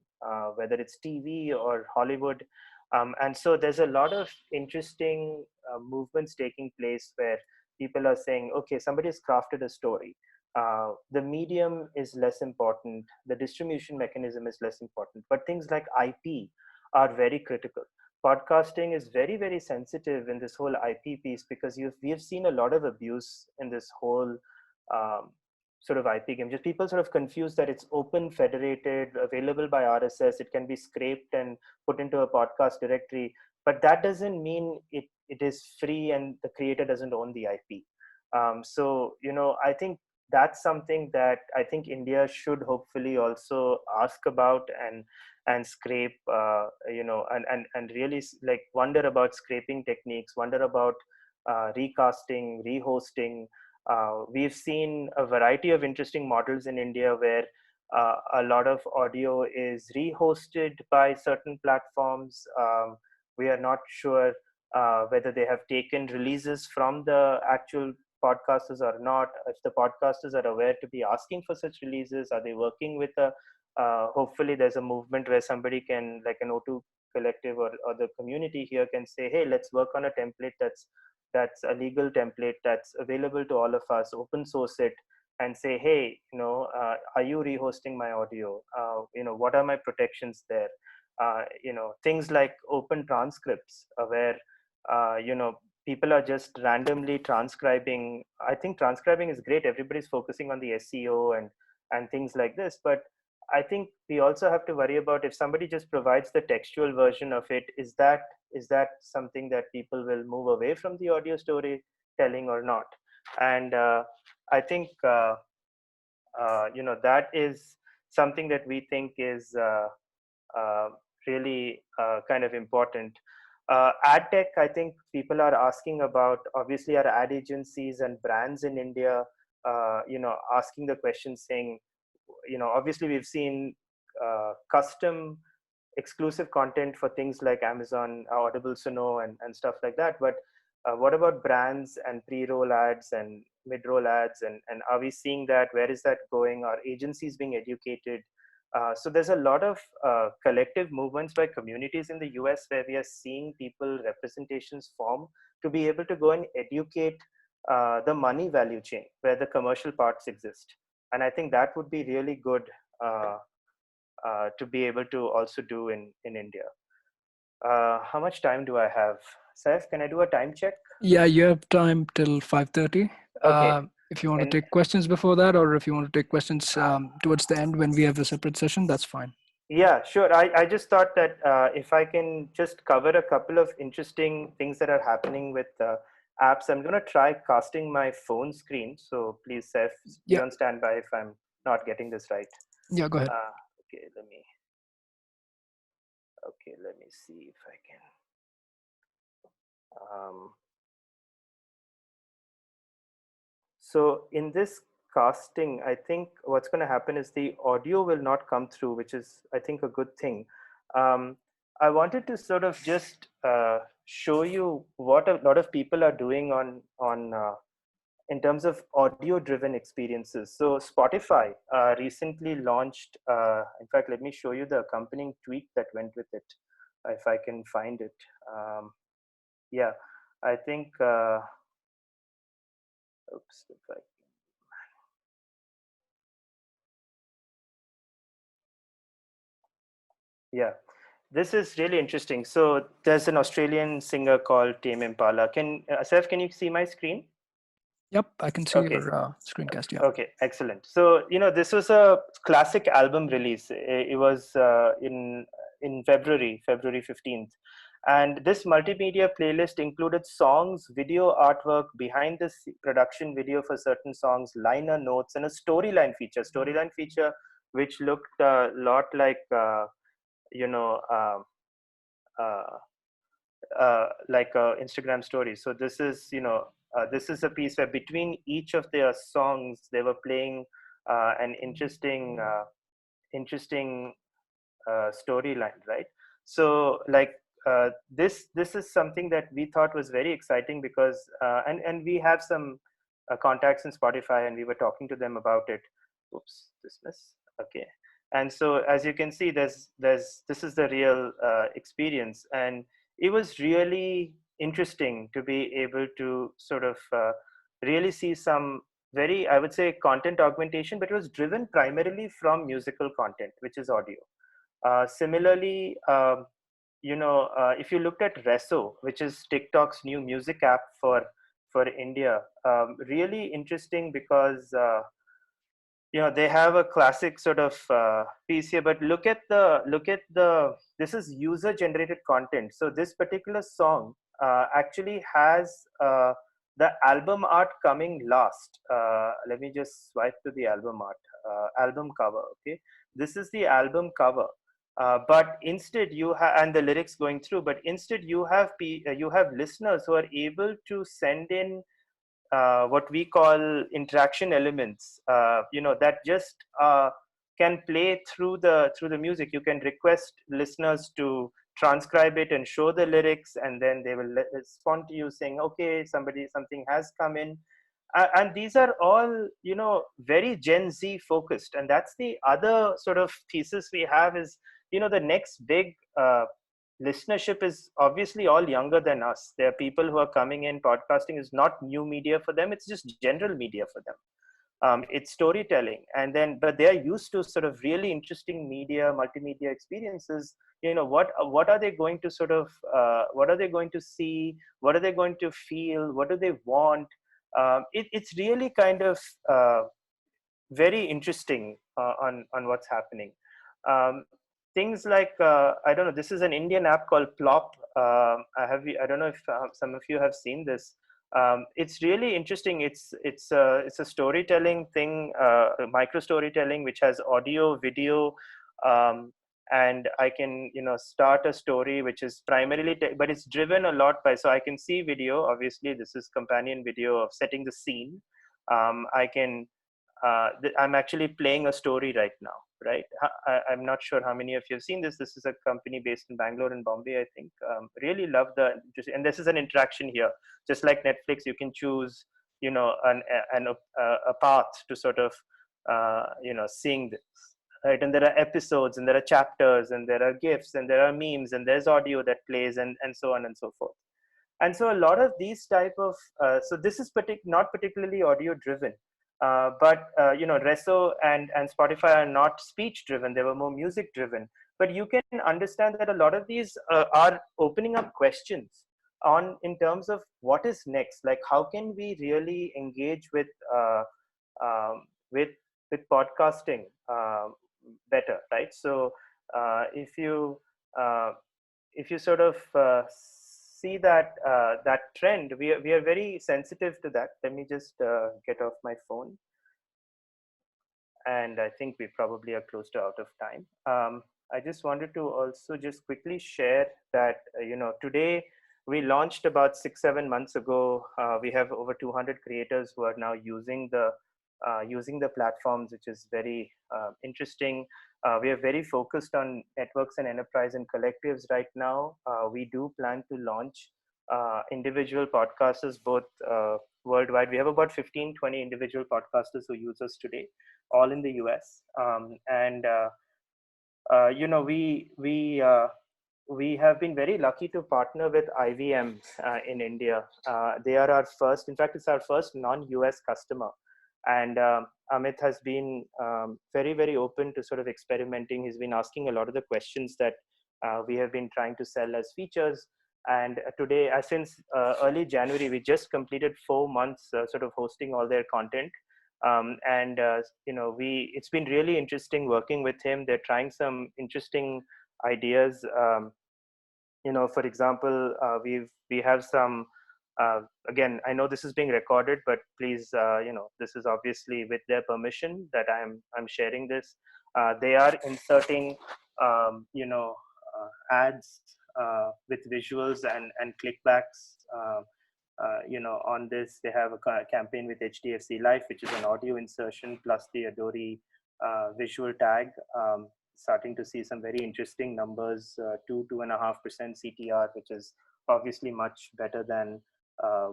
whether it's TV or Hollywood. And so there's a lot of interesting movements taking place where people are saying, okay, somebody has crafted a story. The medium is less important, the distribution mechanism is less important, but things like IP are very critical. Podcasting is very, very sensitive in this whole IP piece because we have seen a lot of abuse in this whole um, sort of IP game. Just people sort of confuse that it's open, federated, available by RSS. It can be scraped and put into a podcast directory, but that doesn't mean it is free and the creator doesn't own the IP. So I think that's something that I think India should hopefully also ask about and scrape, and really like wonder about scraping techniques, wonder about recasting, rehosting. We've seen a variety of interesting models in India where a lot of audio is rehosted by certain platforms. We are not sure whether they have taken releases from the actual podcasters or not. If the podcasters are aware to be asking for such releases, are they working with a hopefully there's a movement where somebody can, like an O2 collective or the community here can say, hey, let's work on a template that's a legal template that's available to all of us, open source it, and say, hey, are you rehosting my audio? What are my protections there? Things like open transcripts where people are just randomly transcribing. I think transcribing is great. Everybody's focusing on the SEO and things like this, but I think we also have to worry about if somebody just provides the textual version of it, is that something that people will move away from the audio storytelling or not? And I think that is something that we think is uh, really kind of important. Ad tech, I think people are asking about, obviously, our ad agencies and brands in India, asking the question saying, obviously we've seen custom exclusive content for things like Amazon, Audible Suno, and stuff like that. But what about brands and pre-roll ads and mid-roll ads? And are we seeing that? Where is that going? Are agencies being educated? So there's a lot of collective movements by communities in the US where we are seeing people representations form to be able to go and educate the money value chain where the commercial parts exist. And I think that would be really good uh, to be able to also do in India. How much time do I have? Saif, can I do a time check? Yeah, you have time till 5:30. Okay. If you want to And take questions before that, or if you want to take questions towards the end when we have a separate session, that's fine. yeah, sure. I just thought that if I can just cover a couple of interesting things that are happening with apps, I'm going to try casting my phone screen. So please, Saif, be Yeah, on standby if I'm not getting this right. yeah, go ahead. Uh, okay, let me see if I can. Um, So in this casting, I think what's going to happen is the audio will not come through, which is, I think, a good thing. Um, I wanted to sort of just show you what a lot of people are doing on in terms of audio driven experiences. So Spotify recently launched, in fact, let me show you the accompanying tweet that went with it, if I can find it. Yeah, I think, oops, if I, yeah, this is really interesting. So there's an Australian singer called Tame Impala. Saif, can you see my screen? Yep, I can see Okay. your screencast. Yeah. Okay, excellent. So, this was a classic album release. It was in February 15th. And this multimedia playlist included songs, video artwork, behind the production video for certain songs, liner notes, and a storyline feature, which looked a lot like, you know, uh, Instagram stories. So this is a piece where between each of their songs, they were playing an interesting storyline, right? So this is something that we thought was very exciting because and we have some contacts in Spotify, and we were talking to them about it. Oops, dismiss. Okay. And so as you can see, there's this is the real experience, and it was really interesting to be able to sort of really see some very, I would say, content augmentation, but it was driven primarily from musical content, which is audio. Similarly, if you looked at Reso, which is TikTok's new music app for India, really interesting because they have a classic sort of piece here. But look at the this is user generated content. So this particular song actually has the album art coming last. Let me just swipe to the album art, album cover. Okay, this is the album cover. But instead you have, and the lyrics going through, but instead you have listeners who are able to send in what we call interaction elements, that just can play through the music. You can request listeners to transcribe it and show the lyrics, and then they will respond to you saying, okay, something has come in. And these are all very Gen Z focused, and that's the other sort of thesis we have is, the next big listenership is obviously all younger than us. There are people who are coming in. Podcasting is not new media for them, it's just general media for them. It's storytelling, and then but they are used to sort of really interesting media, multimedia experiences. What are they going to sort of what are they going to see, what are they going to feel, what do they want? It's really kind of very interesting on what's happening. Um, Things like I don't know. This is an Indian app called Plop. I don't know if some of you have seen this. It's really interesting. It's a storytelling thing, micro storytelling, which has audio, video, um, and I can start a story which is primarily, but it's driven a lot by. So I can see video. Obviously, this is companion video of setting the scene. I can I'm actually playing a story right now, right? I'm not sure how many of you have seen this. This is a company based in Bangalore and Bombay, I think. Really love and this is an interaction here. Just like Netflix, you can choose, a path to sort of, seeing this, right? And there are episodes, and there are chapters, and there are GIFs, and there are memes, and there's audio that plays, and so on and so forth. And so a lot of these type of so this is not particularly audio driven, but Reso and Spotify are not speech driven, they were more music driven. But you can understand that a lot of these are opening up questions on in terms of what is next, like how can we really engage um, with with podcasting better, right? So if you uh, sort of see that trend, we are very sensitive to that. Let me just get off my phone, and I think we probably are close to out of time. I just wanted to also just quickly share that today we launched about 6-7 months ago. We have over 200 creators who are now using the using the platforms, which is very interesting. We are very focused on networks and enterprise and collectives right now. We do plan to launch individual podcasters both worldwide. We have about 15, 20 individual podcasters who use us today, all in the US. And you know, we have been very lucky to partner with IVM in India. They are our first, in fact, it's our first non-US customer. And Amit has been very, very open to sort of experimenting. He's been asking a lot of the questions that we have been trying to sell as features. And today, since early January, we just completed 4 months sort of hosting all their content. And you know, it's been really interesting working with him. They're trying some interesting ideas. You know, for example, we have some. Again, I know this is being recorded, but please, you know, this is obviously with their permission that I'm sharing this. They are inserting, you know, ads with visuals and clickbacks. You know, on this, they have a campaign with HDFC Life, which is an audio insertion plus the Adori visual tag. Starting to see some very interesting numbers, 2.5% CTR, which is obviously much better than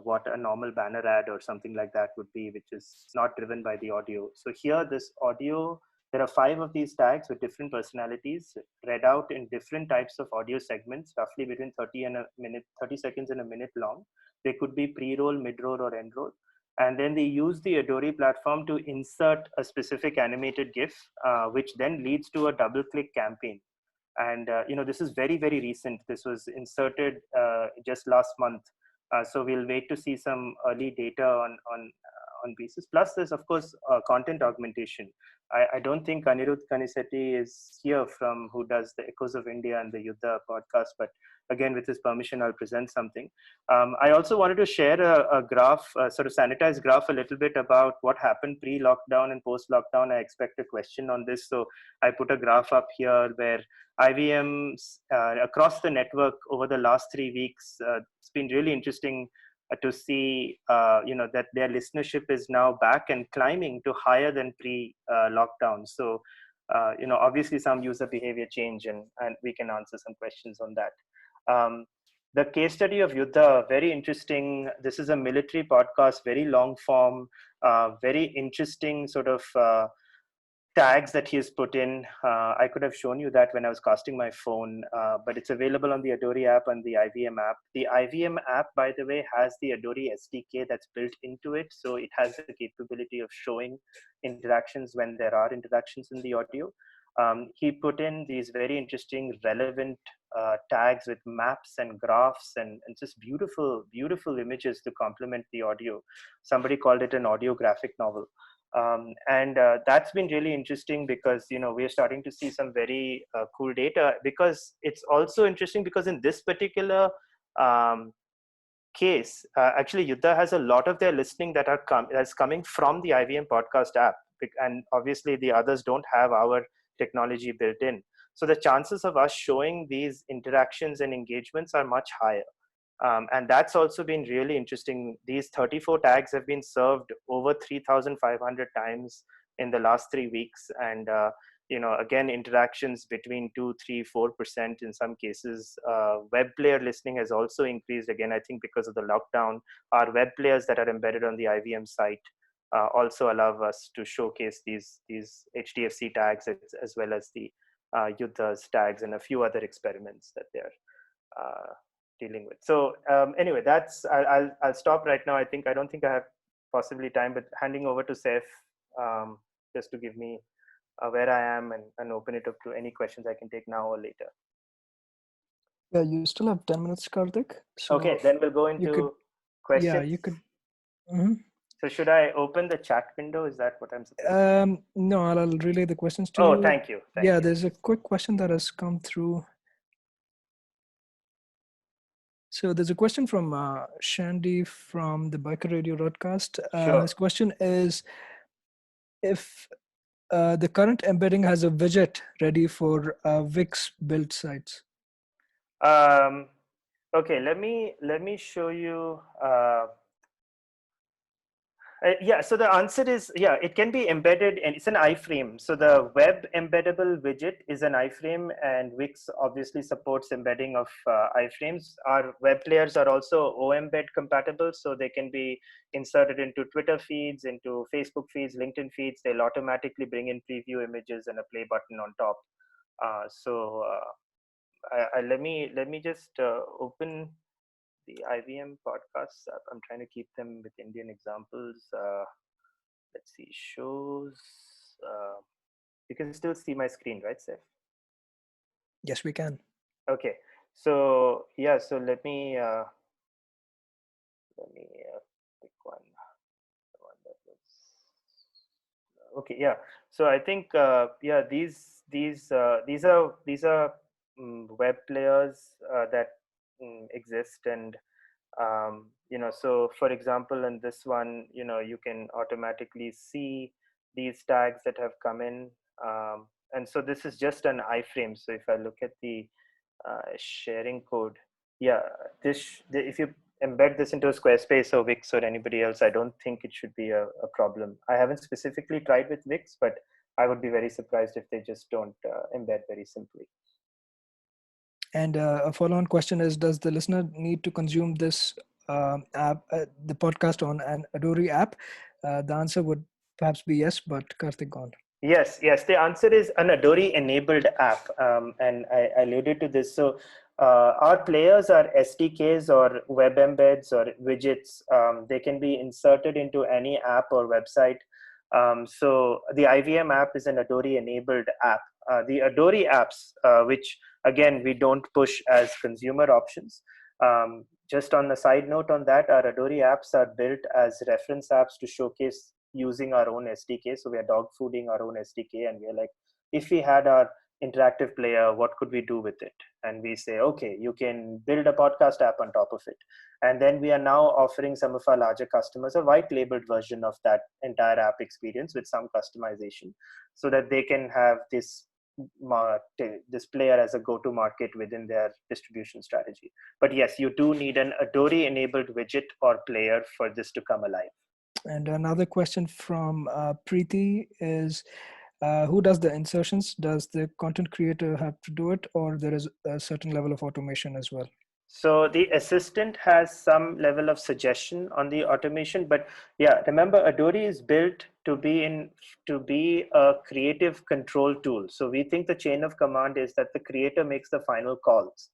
what a normal banner ad or something like that would be, which is not driven by the audio. So here, this audio, there are 5 of these tags with different personalities read out in different types of audio segments, roughly between 30 seconds and a minute long. They could be pre-roll, mid-roll, or end-roll. And then they use the Adori platform to insert a specific animated GIF, which then leads to a double-click campaign. And you know, this is very, very recent. This was inserted just last month. So we'll wait to see some early data on pieces. Plus, there's of course content augmentation. I don't think Anirudh Kanisetti is here from who does the Echoes of India and the Yuddha podcast, but again, with his permission, I'll present something. I also wanted to share a graph, a sort of sanitized graph a little bit about what happened pre-lockdown and post-lockdown. I expect a question on this. So I put a graph up here where IVMs across the network over the last 3 weeks, it's been really interesting to see, you know, that their listenership is now back and climbing to higher than pre-lockdown. So, you know, obviously some user behavior change, and we can answer some questions on that. The case study of Yuddha, very interesting. This is a military podcast, very long form, very interesting sort of tags that he's put in. I could have shown you that when I was casting my phone, but it's available on the Adori app and the IVM app. The IVM app, by the way, has the Adori SDK that's built into it. So it has the capability of showing interactions when there are interactions in the audio. He put in these very interesting, relevant tags with maps and graphs and just beautiful, beautiful images to complement the audio. Somebody called it an audio graphic novel. And that's been really interesting because, you know, we're starting to see some very cool data, because it's also interesting because in this particular case, actually Yuddha has a lot of their listening that's coming from the IVM podcast app, and obviously the others don't have our technology built in. So the chances of us showing these interactions and engagements are much higher. And that's also been really interesting. These 34 tags have been served over 3,500 times in the last 3 weeks. And, you know, again, interactions between 2, 3, 4% in some cases. Web player listening has also increased, again, I think because of the lockdown. Our web players that are embedded on the IVM site also allow us to showcase these HDFC tags as well as the Yuddha's tags and a few other experiments that they're dealing with. So anyway, that's I'll stop right now. I don't think I have possibly time, but handing over to Saif just to give me where I am and open it up to any questions I can take now or later. Yeah, you still have 10 minutes, Karthik. So okay, then we'll go into questions. Yeah, you could. Mm-hmm. So should I open the chat window? Is that what I'm supposed to do? No, I'll relay the questions to you. Oh, thank you. Thank you. There's a quick question that has come through. So there's a question from Shandy from the Biker Radio broadcast. Sure. His question is, if the current embedding has a widget ready for Wix build sites. Okay, let me show you. Yeah, so the answer is, yeah, it can be embedded, and it's an iframe. So the web embeddable widget is an iframe, and Wix obviously supports embedding of iframes. Our web players are also OEmbed compatible, so they can be inserted into Twitter feeds, into Facebook feeds, LinkedIn feeds. They'll automatically bring in preview images and a play button on top. Let me just open the IVM podcasts app. I'm trying to keep them with Indian examples. Let's see, shows. Uh, you can still see my screen, right, Seth? Yes, we can. Okay. So yeah, so let me pick one. The one that was okay. Yeah. So I think yeah, these are web players that exist, and so for example, in this one, you can automatically see these tags that have come in, and so this is just an iframe. So if I look at the sharing code, yeah, if you embed this into a Squarespace or Wix or anybody else, I don't think it should be a problem. I haven't specifically tried with Wix, but I would be very surprised if they just don't embed very simply. And a follow-on question is: does the listener need to consume this app, the podcast, on an Adori app? The answer would perhaps be yes, but Karthik, gone. Yes. The answer is an Adori enabled app, and I alluded to this. So our players are SDKs or web embeds or widgets. They can be inserted into any app or website. So the IVM app is an Adori enabled app. The Adori apps, which again we don't push as consumer options. Just on the side note on that, our Adori apps are built as reference apps to showcase using our own SDK. So we are dog fooding our own SDK, and we're like, if we had our interactive player, what could we do with it? And we say, okay, you can build a podcast app on top of it. And then we are now offering some of our larger customers a white labeled version of that entire app experience with some customization, so that they can have this player as a go-to market within their distribution strategy. But yes, you do need an Adori enabled widget or player for this to come alive. And another question from Preeti is: who does the insertions? Does the content creator have to do it, or there is a certain level of automation as well? So the assistant has some level of suggestion on the automation, but yeah, remember Adori is built to be a creative control tool. So we think the chain of command is that the creator makes the final calls.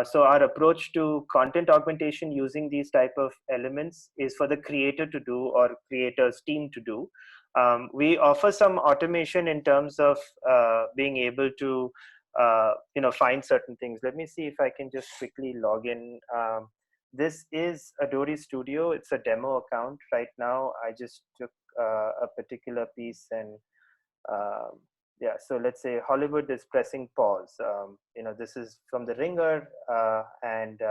So our approach to content augmentation using these type of elements is for the creator to do, or creator's team to do. We offer some automation in terms of being able to find certain things. Let me see if I can just quickly log in. This is Adori Studio. It's a demo account right now. I just took a particular piece, and yeah, so let's say Hollywood is pressing pause. This is from the Ringer, and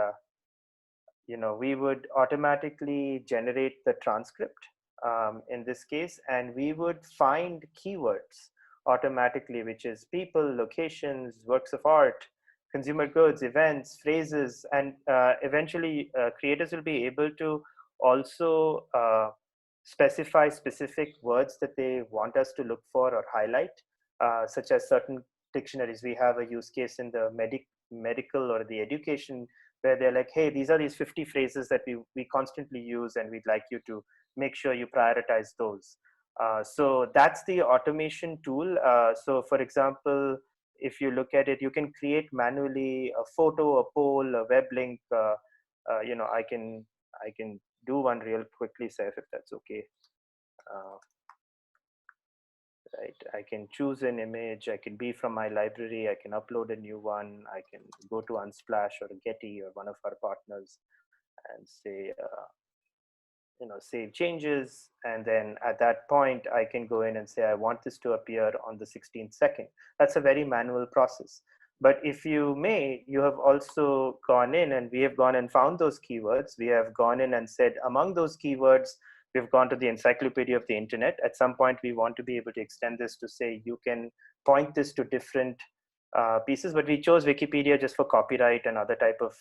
we would automatically generate the transcript in this case, and we would find keywords automatically, which is people, locations, works of art, consumer goods, events, phrases, and eventually creators will be able to also specify specific words that they want us to look for or highlight, such as certain dictionaries. We have a use case in the medical or the education, where they're like, hey, these are these 50 phrases that we constantly use, and we'd like you to make sure you prioritize those. So that's the automation tool. So for example, if you look at it, you can create manually a photo, a poll, a web link. I can do one real quickly, Saif, if that's okay. Uh, right, I can choose an image. I can be from my library. I can upload a new one. I can go to Unsplash or Getty or one of our partners and say, save changes. And then at that point, I can go in and say, I want this to appear on the 16th second. That's a very manual process. But if you may, you have also gone in, and we have gone and found those keywords. We have gone in and said, among those keywords, we've gone to the encyclopedia of the internet. At some point, we want to be able to extend this to say, you can point this to different pieces, but we chose Wikipedia just for copyright and other type of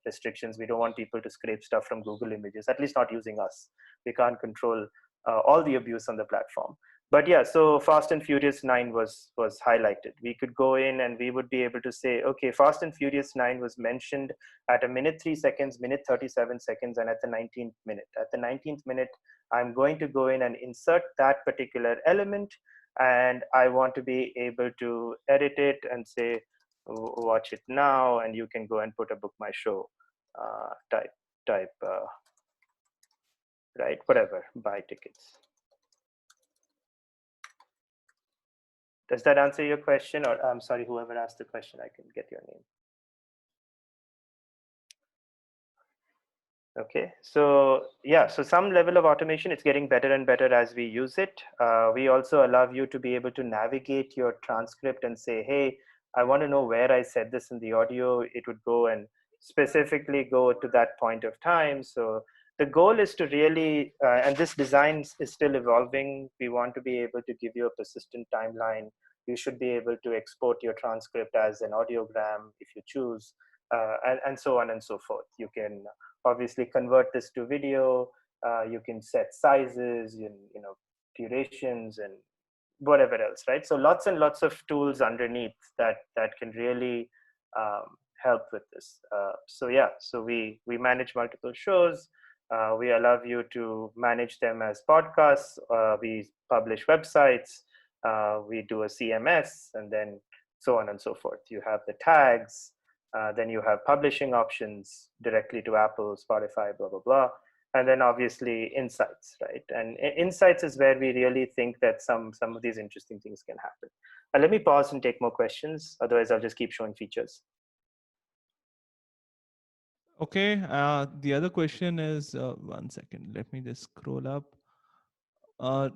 restrictions. We don't want people to scrape stuff from Google Images, at least not using us. We can't control all the abuse on the platform. But yeah, so Fast and Furious 9 was highlighted. We could go in and we would be able to say, okay, Fast and Furious 9 was mentioned at a minute 3 seconds, minute 37 seconds, and at the 19th minute. At the 19th minute, I'm going to go in and insert that particular element, and I want to be able to edit it and say, watch it now, and you can go and put a book my show type, right? Whatever, buy tickets. Does that answer your question? Or I'm sorry, whoever asked the question, I can get your name. Okay, so yeah, so some level of automation, it's getting better and better as we use it. We also allow you to be able to navigate your transcript and say, hey, I want to know where I said this in the audio. It would go and specifically go to that point of time. So the goal is to really, and this design is still evolving. We want to be able to give you a persistent timeline. You should be able to export your transcript as an audiogram if you choose, and so on and so forth. You can obviously convert this to video. You can set sizes, durations, and whatever else, right? So lots and lots of tools underneath that can really help with this. So yeah, so we manage multiple shows. We allow you to manage them as podcasts. We publish websites. We do a CMS, and then so on and so forth. You have the tags. Then you have publishing options directly to Apple, Spotify, blah, blah, blah. And then obviously insights, right? And insights is where we really think that some of these interesting things can happen. Let me pause and take more questions. Otherwise, I'll just keep showing features. Okay. The other question is, 1 second. Let me just scroll up.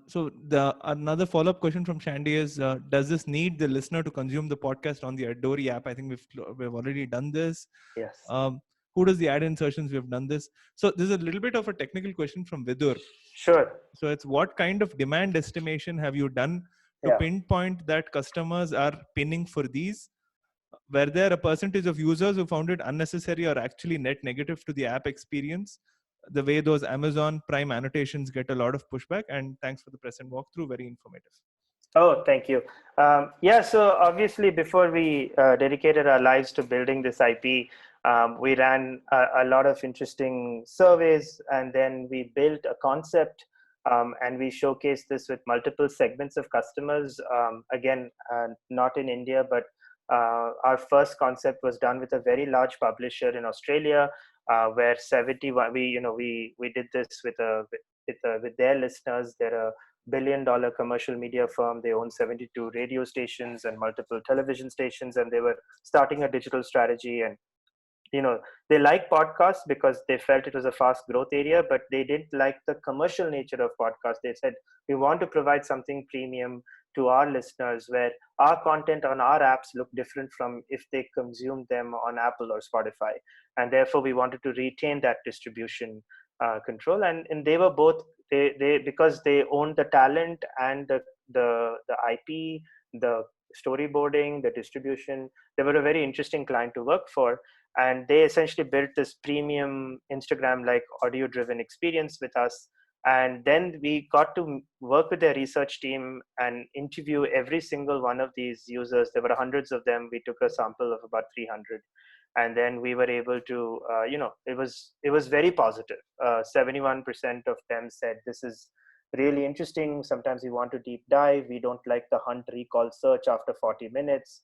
So the another follow-up question from Shandy is, does this need the listener to consume the podcast on the Adori app? I think we've already done this. Yes. Who does the ad insertions? We've done this. So this is a little bit of a technical question from Vidur. Sure. So it's, what kind of demand estimation have you done to pinpoint that customers are pinning for these? Were there a percentage of users who found it unnecessary or actually net negative to the app experience? The way those Amazon Prime annotations get a lot of pushback. And thanks for the present walkthrough, very informative. Oh, thank you. Yeah, so obviously before we dedicated our lives to building this IP, we ran a lot of interesting surveys, and then we built a concept, and we showcased this with multiple segments of customers. Again, not in India, but our first concept was done with a very large publisher in Australia, where 71 we did this with their listeners. They're a billion-dollar commercial media firm. They own 72 radio stations and multiple television stations, and they were starting a digital strategy. And they like podcasts because they felt it was a fast growth area, but they didn't like the commercial nature of podcasts. They said, we want to provide something premium to our listeners where our content on our apps look different from if they consume them on Apple or Spotify. And therefore we wanted to retain that distribution control. And they were both, they because they owned the talent and the IP, the storyboarding, the distribution. They were a very interesting client to work for. And they essentially built this premium Instagram-like audio-driven experience with us. And then we got to work with their research team and interview every single one of these users. There were hundreds of them. We took a sample of about 300. And then we were able to, it was very positive. 71% of them said, this is really interesting. Sometimes we want to deep dive. We don't like the hunt, recall, search after 40 minutes.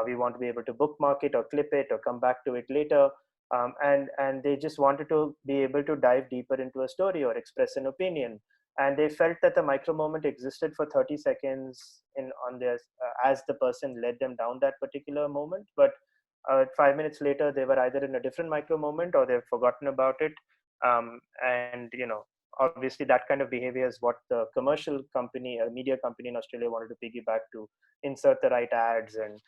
We want to be able to bookmark it or clip it or come back to it later. And they just wanted to be able to dive deeper into a story or express an opinion. And they felt that the micro moment existed for 30 seconds on their as the person led them down that particular moment. But 5 minutes later, they were either in a different micro moment or they've forgotten about it. And obviously that kind of behavior is what the commercial company, a media company in Australia, wanted to piggyback to insert the right ads and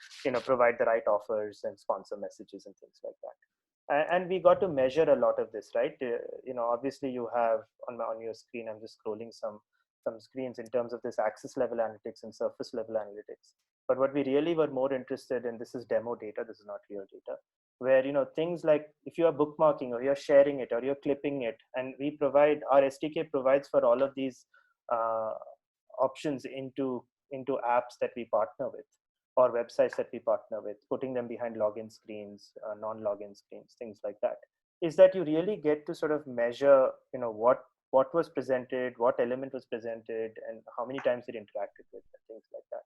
provide the right offers and sponsor messages and things like that. And we got to measure a lot of this, right? Obviously you have on your screen, I'm just scrolling some screens in terms of this access level analytics and surface level analytics. But what we really were more interested in, this is demo data, this is not real data, where things like if you are bookmarking or you're sharing it or you're clipping it, and we provide, our SDK provides for all of these uh, options into apps that we partner with or websites that we partner with, putting them behind login screens, non-login screens, things like that, is that you really get to sort of measure what was presented, what element was presented, and how many times it interacted with, and things like that.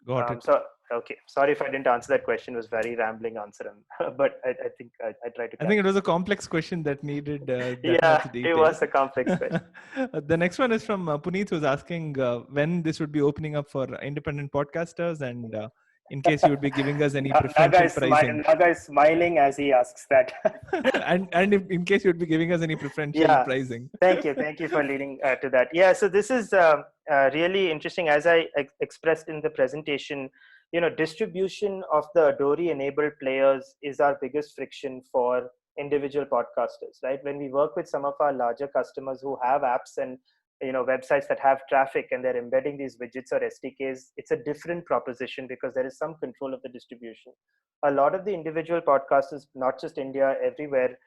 Got it. So, okay, sorry if I didn't answer that question. It was very rambling answer, but I think I tried to. I think it was a complex question that needed that Yeah, much detail. it was a complex question. The next one is from Puneet, who's asking when this would be opening up for independent podcasters, and in case you would be giving us any preferential pricing. Naga is smiling as he asks that. and if, in case you would be giving us any preferential pricing. Thank you for leading to that. Yeah, so this is really interesting. As I expressed in the presentation, distribution of the Adori enabled players is our biggest friction for individual podcasters, right? When we work with some of our larger customers who have apps and websites that have traffic and they're embedding these widgets or SDKs, it's a different proposition because there is some control of the distribution. A lot of the individual podcasters, not just India, everywhere,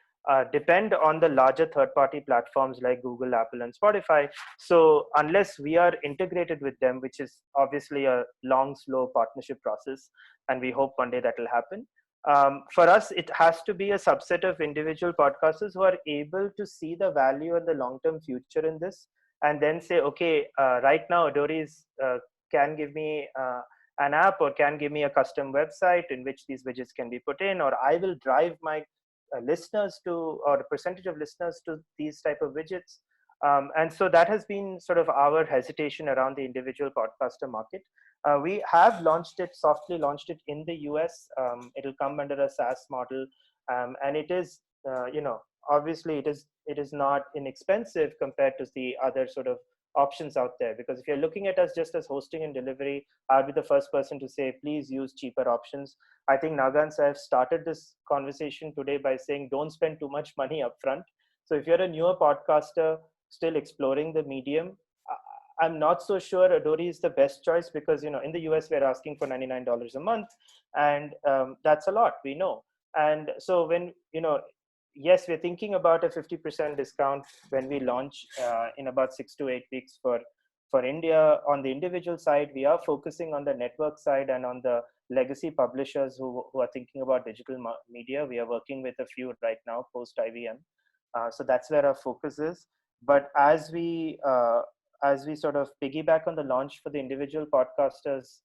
depend on the larger third-party platforms like Google, Apple, and Spotify. So unless we are integrated with them, which is obviously a long, slow partnership process, and we hope one day that will happen, for us, it has to be a subset of individual podcasters who are able to see the value and the long-term future in this, and then say, okay, right now Adori can give me an app or can give me a custom website in which these widgets can be put in, or I will drive my listeners to, or a percentage of listeners to these type of widgets. And so that has been sort of our hesitation around the individual podcaster market. We have softly launched it in the US. It'll come under a SaaS model. And it is, obviously it is not inexpensive compared to the other sort of options out there, because if you're looking at us just as hosting and delivery, I'll be the first person to say, please use cheaper options. I think Naga and Saif started this conversation today by saying, don't spend too much money upfront. So if you're a newer podcaster still exploring the medium, I'm not so sure Adori is the best choice, because in the US we're asking for $99 a month, and that's a lot, we know. And so when yes, we're thinking about a 50% discount when we launch in about 6 to 8 weeks for India. On the individual side, we are focusing on the network side and on the legacy publishers who are thinking about digital media. We are working with a few right now post IVM. So that's where our focus is. But as we sort of piggyback on the launch for the individual podcasters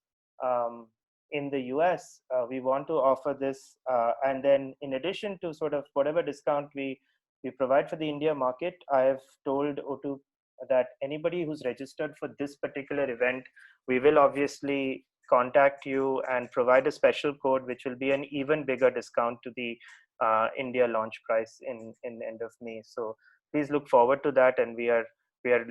in the US, we want to offer this, and then in addition to sort of whatever discount we provide for the India market, I have told O2 that anybody who's registered for this particular event, we will obviously contact you and provide a special code, which will be an even bigger discount to the India launch price in end of May. So please look forward to that, and we are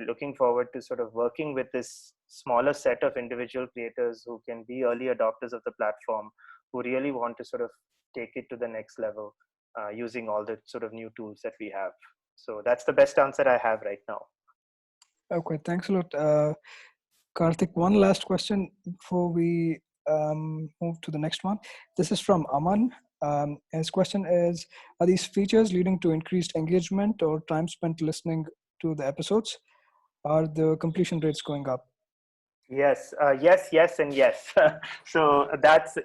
looking forward to sort of working with this smaller set of individual creators who can be early adopters of the platform, who really want to sort of take it to the next level using all the sort of new tools that we have. So that's the best answer I have right now. Okay, thanks a lot. Karthik, one last question before we move to the next one. This is from Aman. His question is, are these features leading to increased engagement or time spent listening to the episodes? Are the completion rates going up? Yes, yes, and yes. So that's,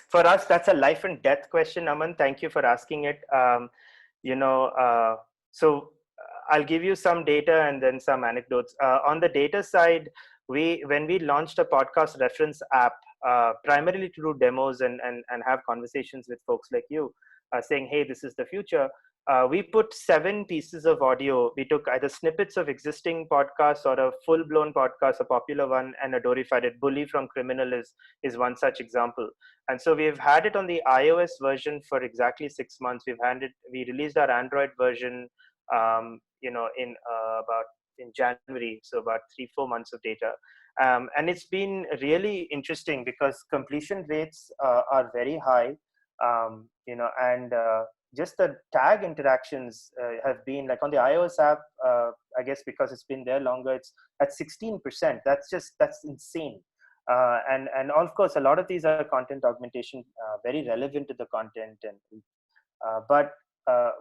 for us, that's a life and death question, Aman. Thank you for asking it. So I'll give you some data and then some anecdotes. On the data side, when we launched a podcast reference app, primarily to do demos and have conversations with folks like you, saying, hey, this is the future. We put 7 pieces of audio. We took either snippets of existing podcasts or a full-blown podcast, a popular one, and Adorified it. Bully from Criminal is one such example. And so we've had it on the iOS version for exactly 6 months. We released our Android version, in January, so about 3-4 months of data. And it's been really interesting because completion rates are very high, and just the tag interactions have been, like on the iOS app, I guess because it's been there longer, it's at 16%. That's insane. And of course, a lot of these are content augmentation, very relevant to the content, but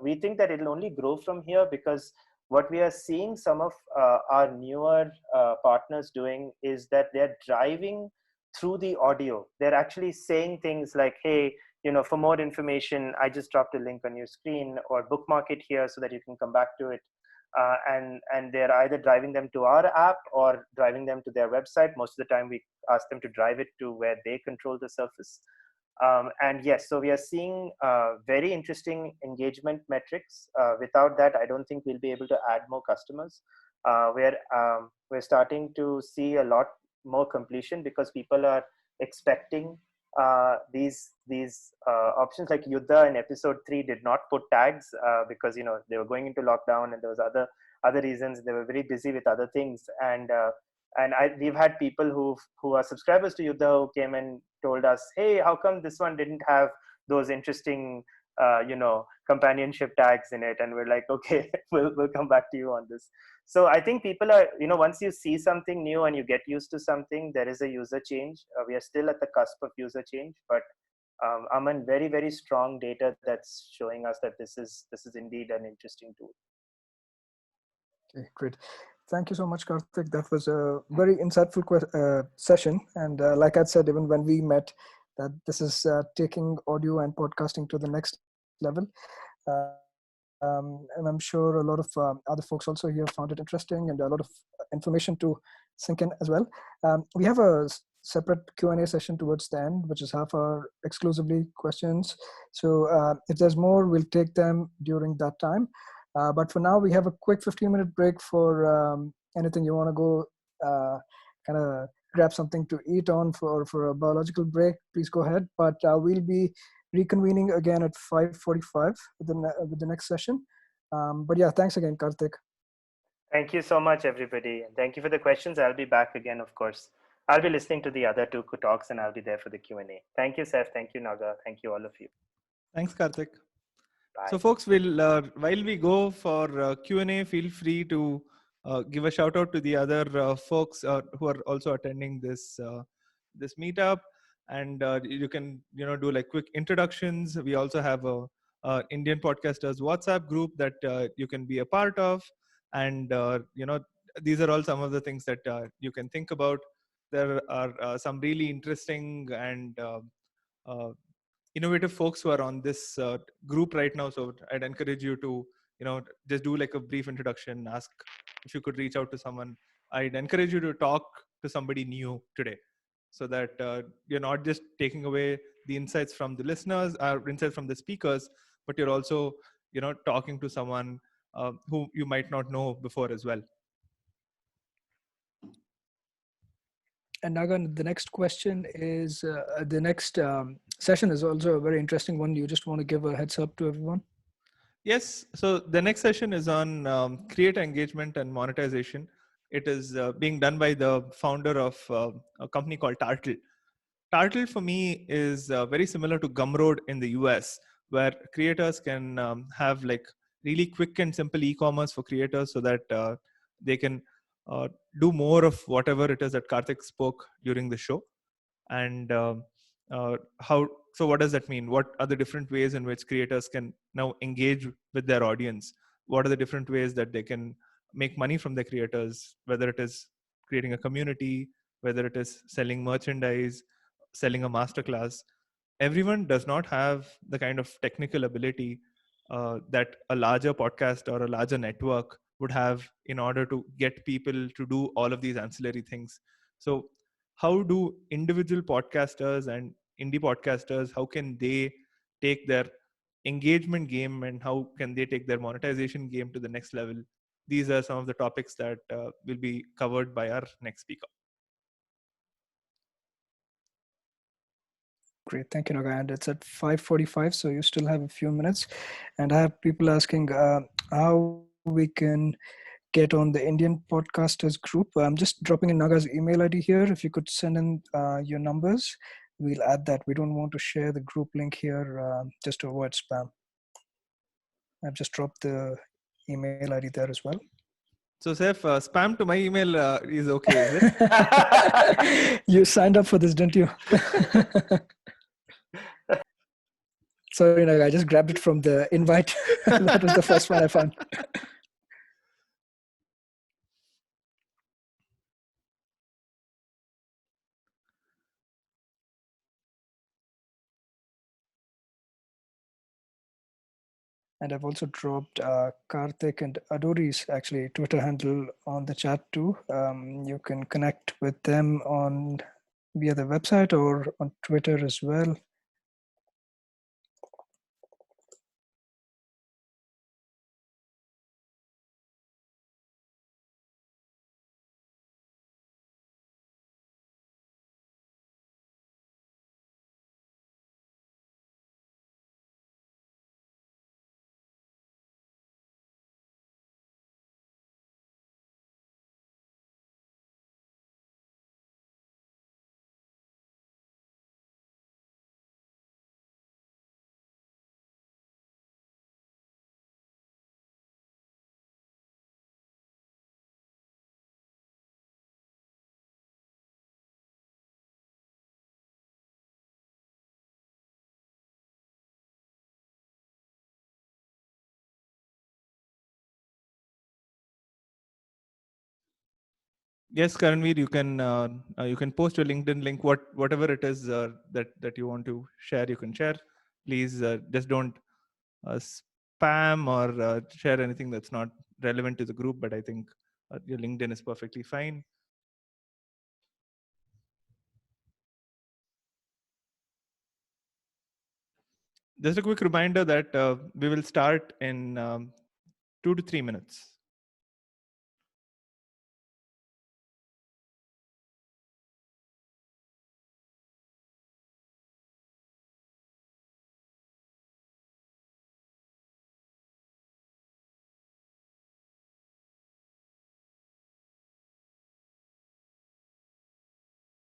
we think that it'll only grow from here, because what we are seeing some of our newer partners doing is that they're driving through the audio. They're actually saying things like, hey, for more information, I just dropped a link on your screen, or bookmark it here so that you can come back to it. And they're either driving them to our app or driving them to their website. Most of the time we ask them to drive it to where they control the surface. And yes, so we are seeing very interesting engagement metrics. Without that, I don't think we'll be able to add more customers. We're starting to see a lot more completion, because people are expecting these options. Like Yuddha in episode 3 did not put tags because they were going into lockdown, and there was other reasons. They were very busy with other things, and we've had people who are subscribers to Yuddha who came and told us, hey, how come this one didn't have those interesting companionship tags in it? And we're like, okay, we'll come back to you on this. So I think people are, once you see something new and you get used to something, there is a user change. We are still at the cusp of user change, but Aman, very, very strong data that's showing us that this is indeed an interesting tool. Okay, great. Thank you so much, Karthik. That was a very insightful session. And like I said, even when we met, that this is taking audio and podcasting to the next level. And I'm sure a lot of other folks also here found it interesting, and a lot of information to sink in as well. We have a separate Q&A session towards the end, which is half hour exclusively questions. So if there's more, we'll take them during that time. But for now, we have a quick 15-minute break for anything you want to go kind of grab something to eat on for a biological break. Please go ahead. But we'll be reconvening again at 5:45 with the next session. But yeah, thanks again, Karthik. Thank you so much, everybody. And thank you for the questions. I'll be back again, of course. I'll be listening to the other two talks, and I'll be there for the Q&A. Thank you, Saif. Thank you, Naga. Thank you, all of you. Thanks, Karthik. Bye. So, folks, while we go for Q&A, feel free to give a shout out to the other folks who are also attending this meetup, and you can do like quick introductions. We also have a Indian podcasters WhatsApp group that you can be a part of, and these are all some of the things that you can think about. There are some really interesting and innovative folks who are on this group right now. So I'd encourage you to, just do like a brief introduction, ask if you could reach out to someone. I'd encourage you to talk to somebody new today, so that you're not just taking away the insights from the listeners or insights from the speakers, but you're also, talking to someone who you might not know before as well. And Naga, the next question is the next session is also a very interesting one. You just want to give a heads up to everyone? Yes. So the next session is on creator engagement and monetization. It is being done by the founder of a company called Tartle. Tartle for me is very similar to Gumroad in the US, where creators can have like really quick and simple e-commerce for creators, so that they can do more of whatever it is that Karthik spoke during the show. And so what does that mean? What are the different ways in which creators can now engage with their audience? What are the different ways that they can make money from their creators, whether it is creating a community, whether it is selling merchandise, selling a masterclass? Everyone does not have the kind of technical ability that a larger podcast or a larger network would have in order to get people to do all of these ancillary things. So how do individual podcasters and indie podcasters, how can they take their engagement game and how can they take their monetization game to the next level? These are some of the topics that will be covered by our next speaker. Great, thank you, Naga. And it's at 5:45, so you still have a few minutes. And I have people asking how we can get on the Indian podcasters group. I'm just dropping in Naga's email ID here. If you could send in your numbers, we'll add that. We don't want to share the group link here just to avoid spam. I've just dropped the email ID there as well. So, Saif, spam to my email is okay, is it? You signed up for this, didn't you? Sorry, Naga, I just grabbed it from the invite. That was the first one I found. And I've also dropped Karthik and Adori's actually Twitter handle on the chat too. You can connect with them on via the website or on Twitter as well. Yes, Karanveer, you can post your LinkedIn link, whatever it is that you want to share, you can share. Please just don't spam or share anything that's not relevant to the group. But I think your LinkedIn is perfectly fine. Just a quick reminder that we will start in 2 to 3 minutes.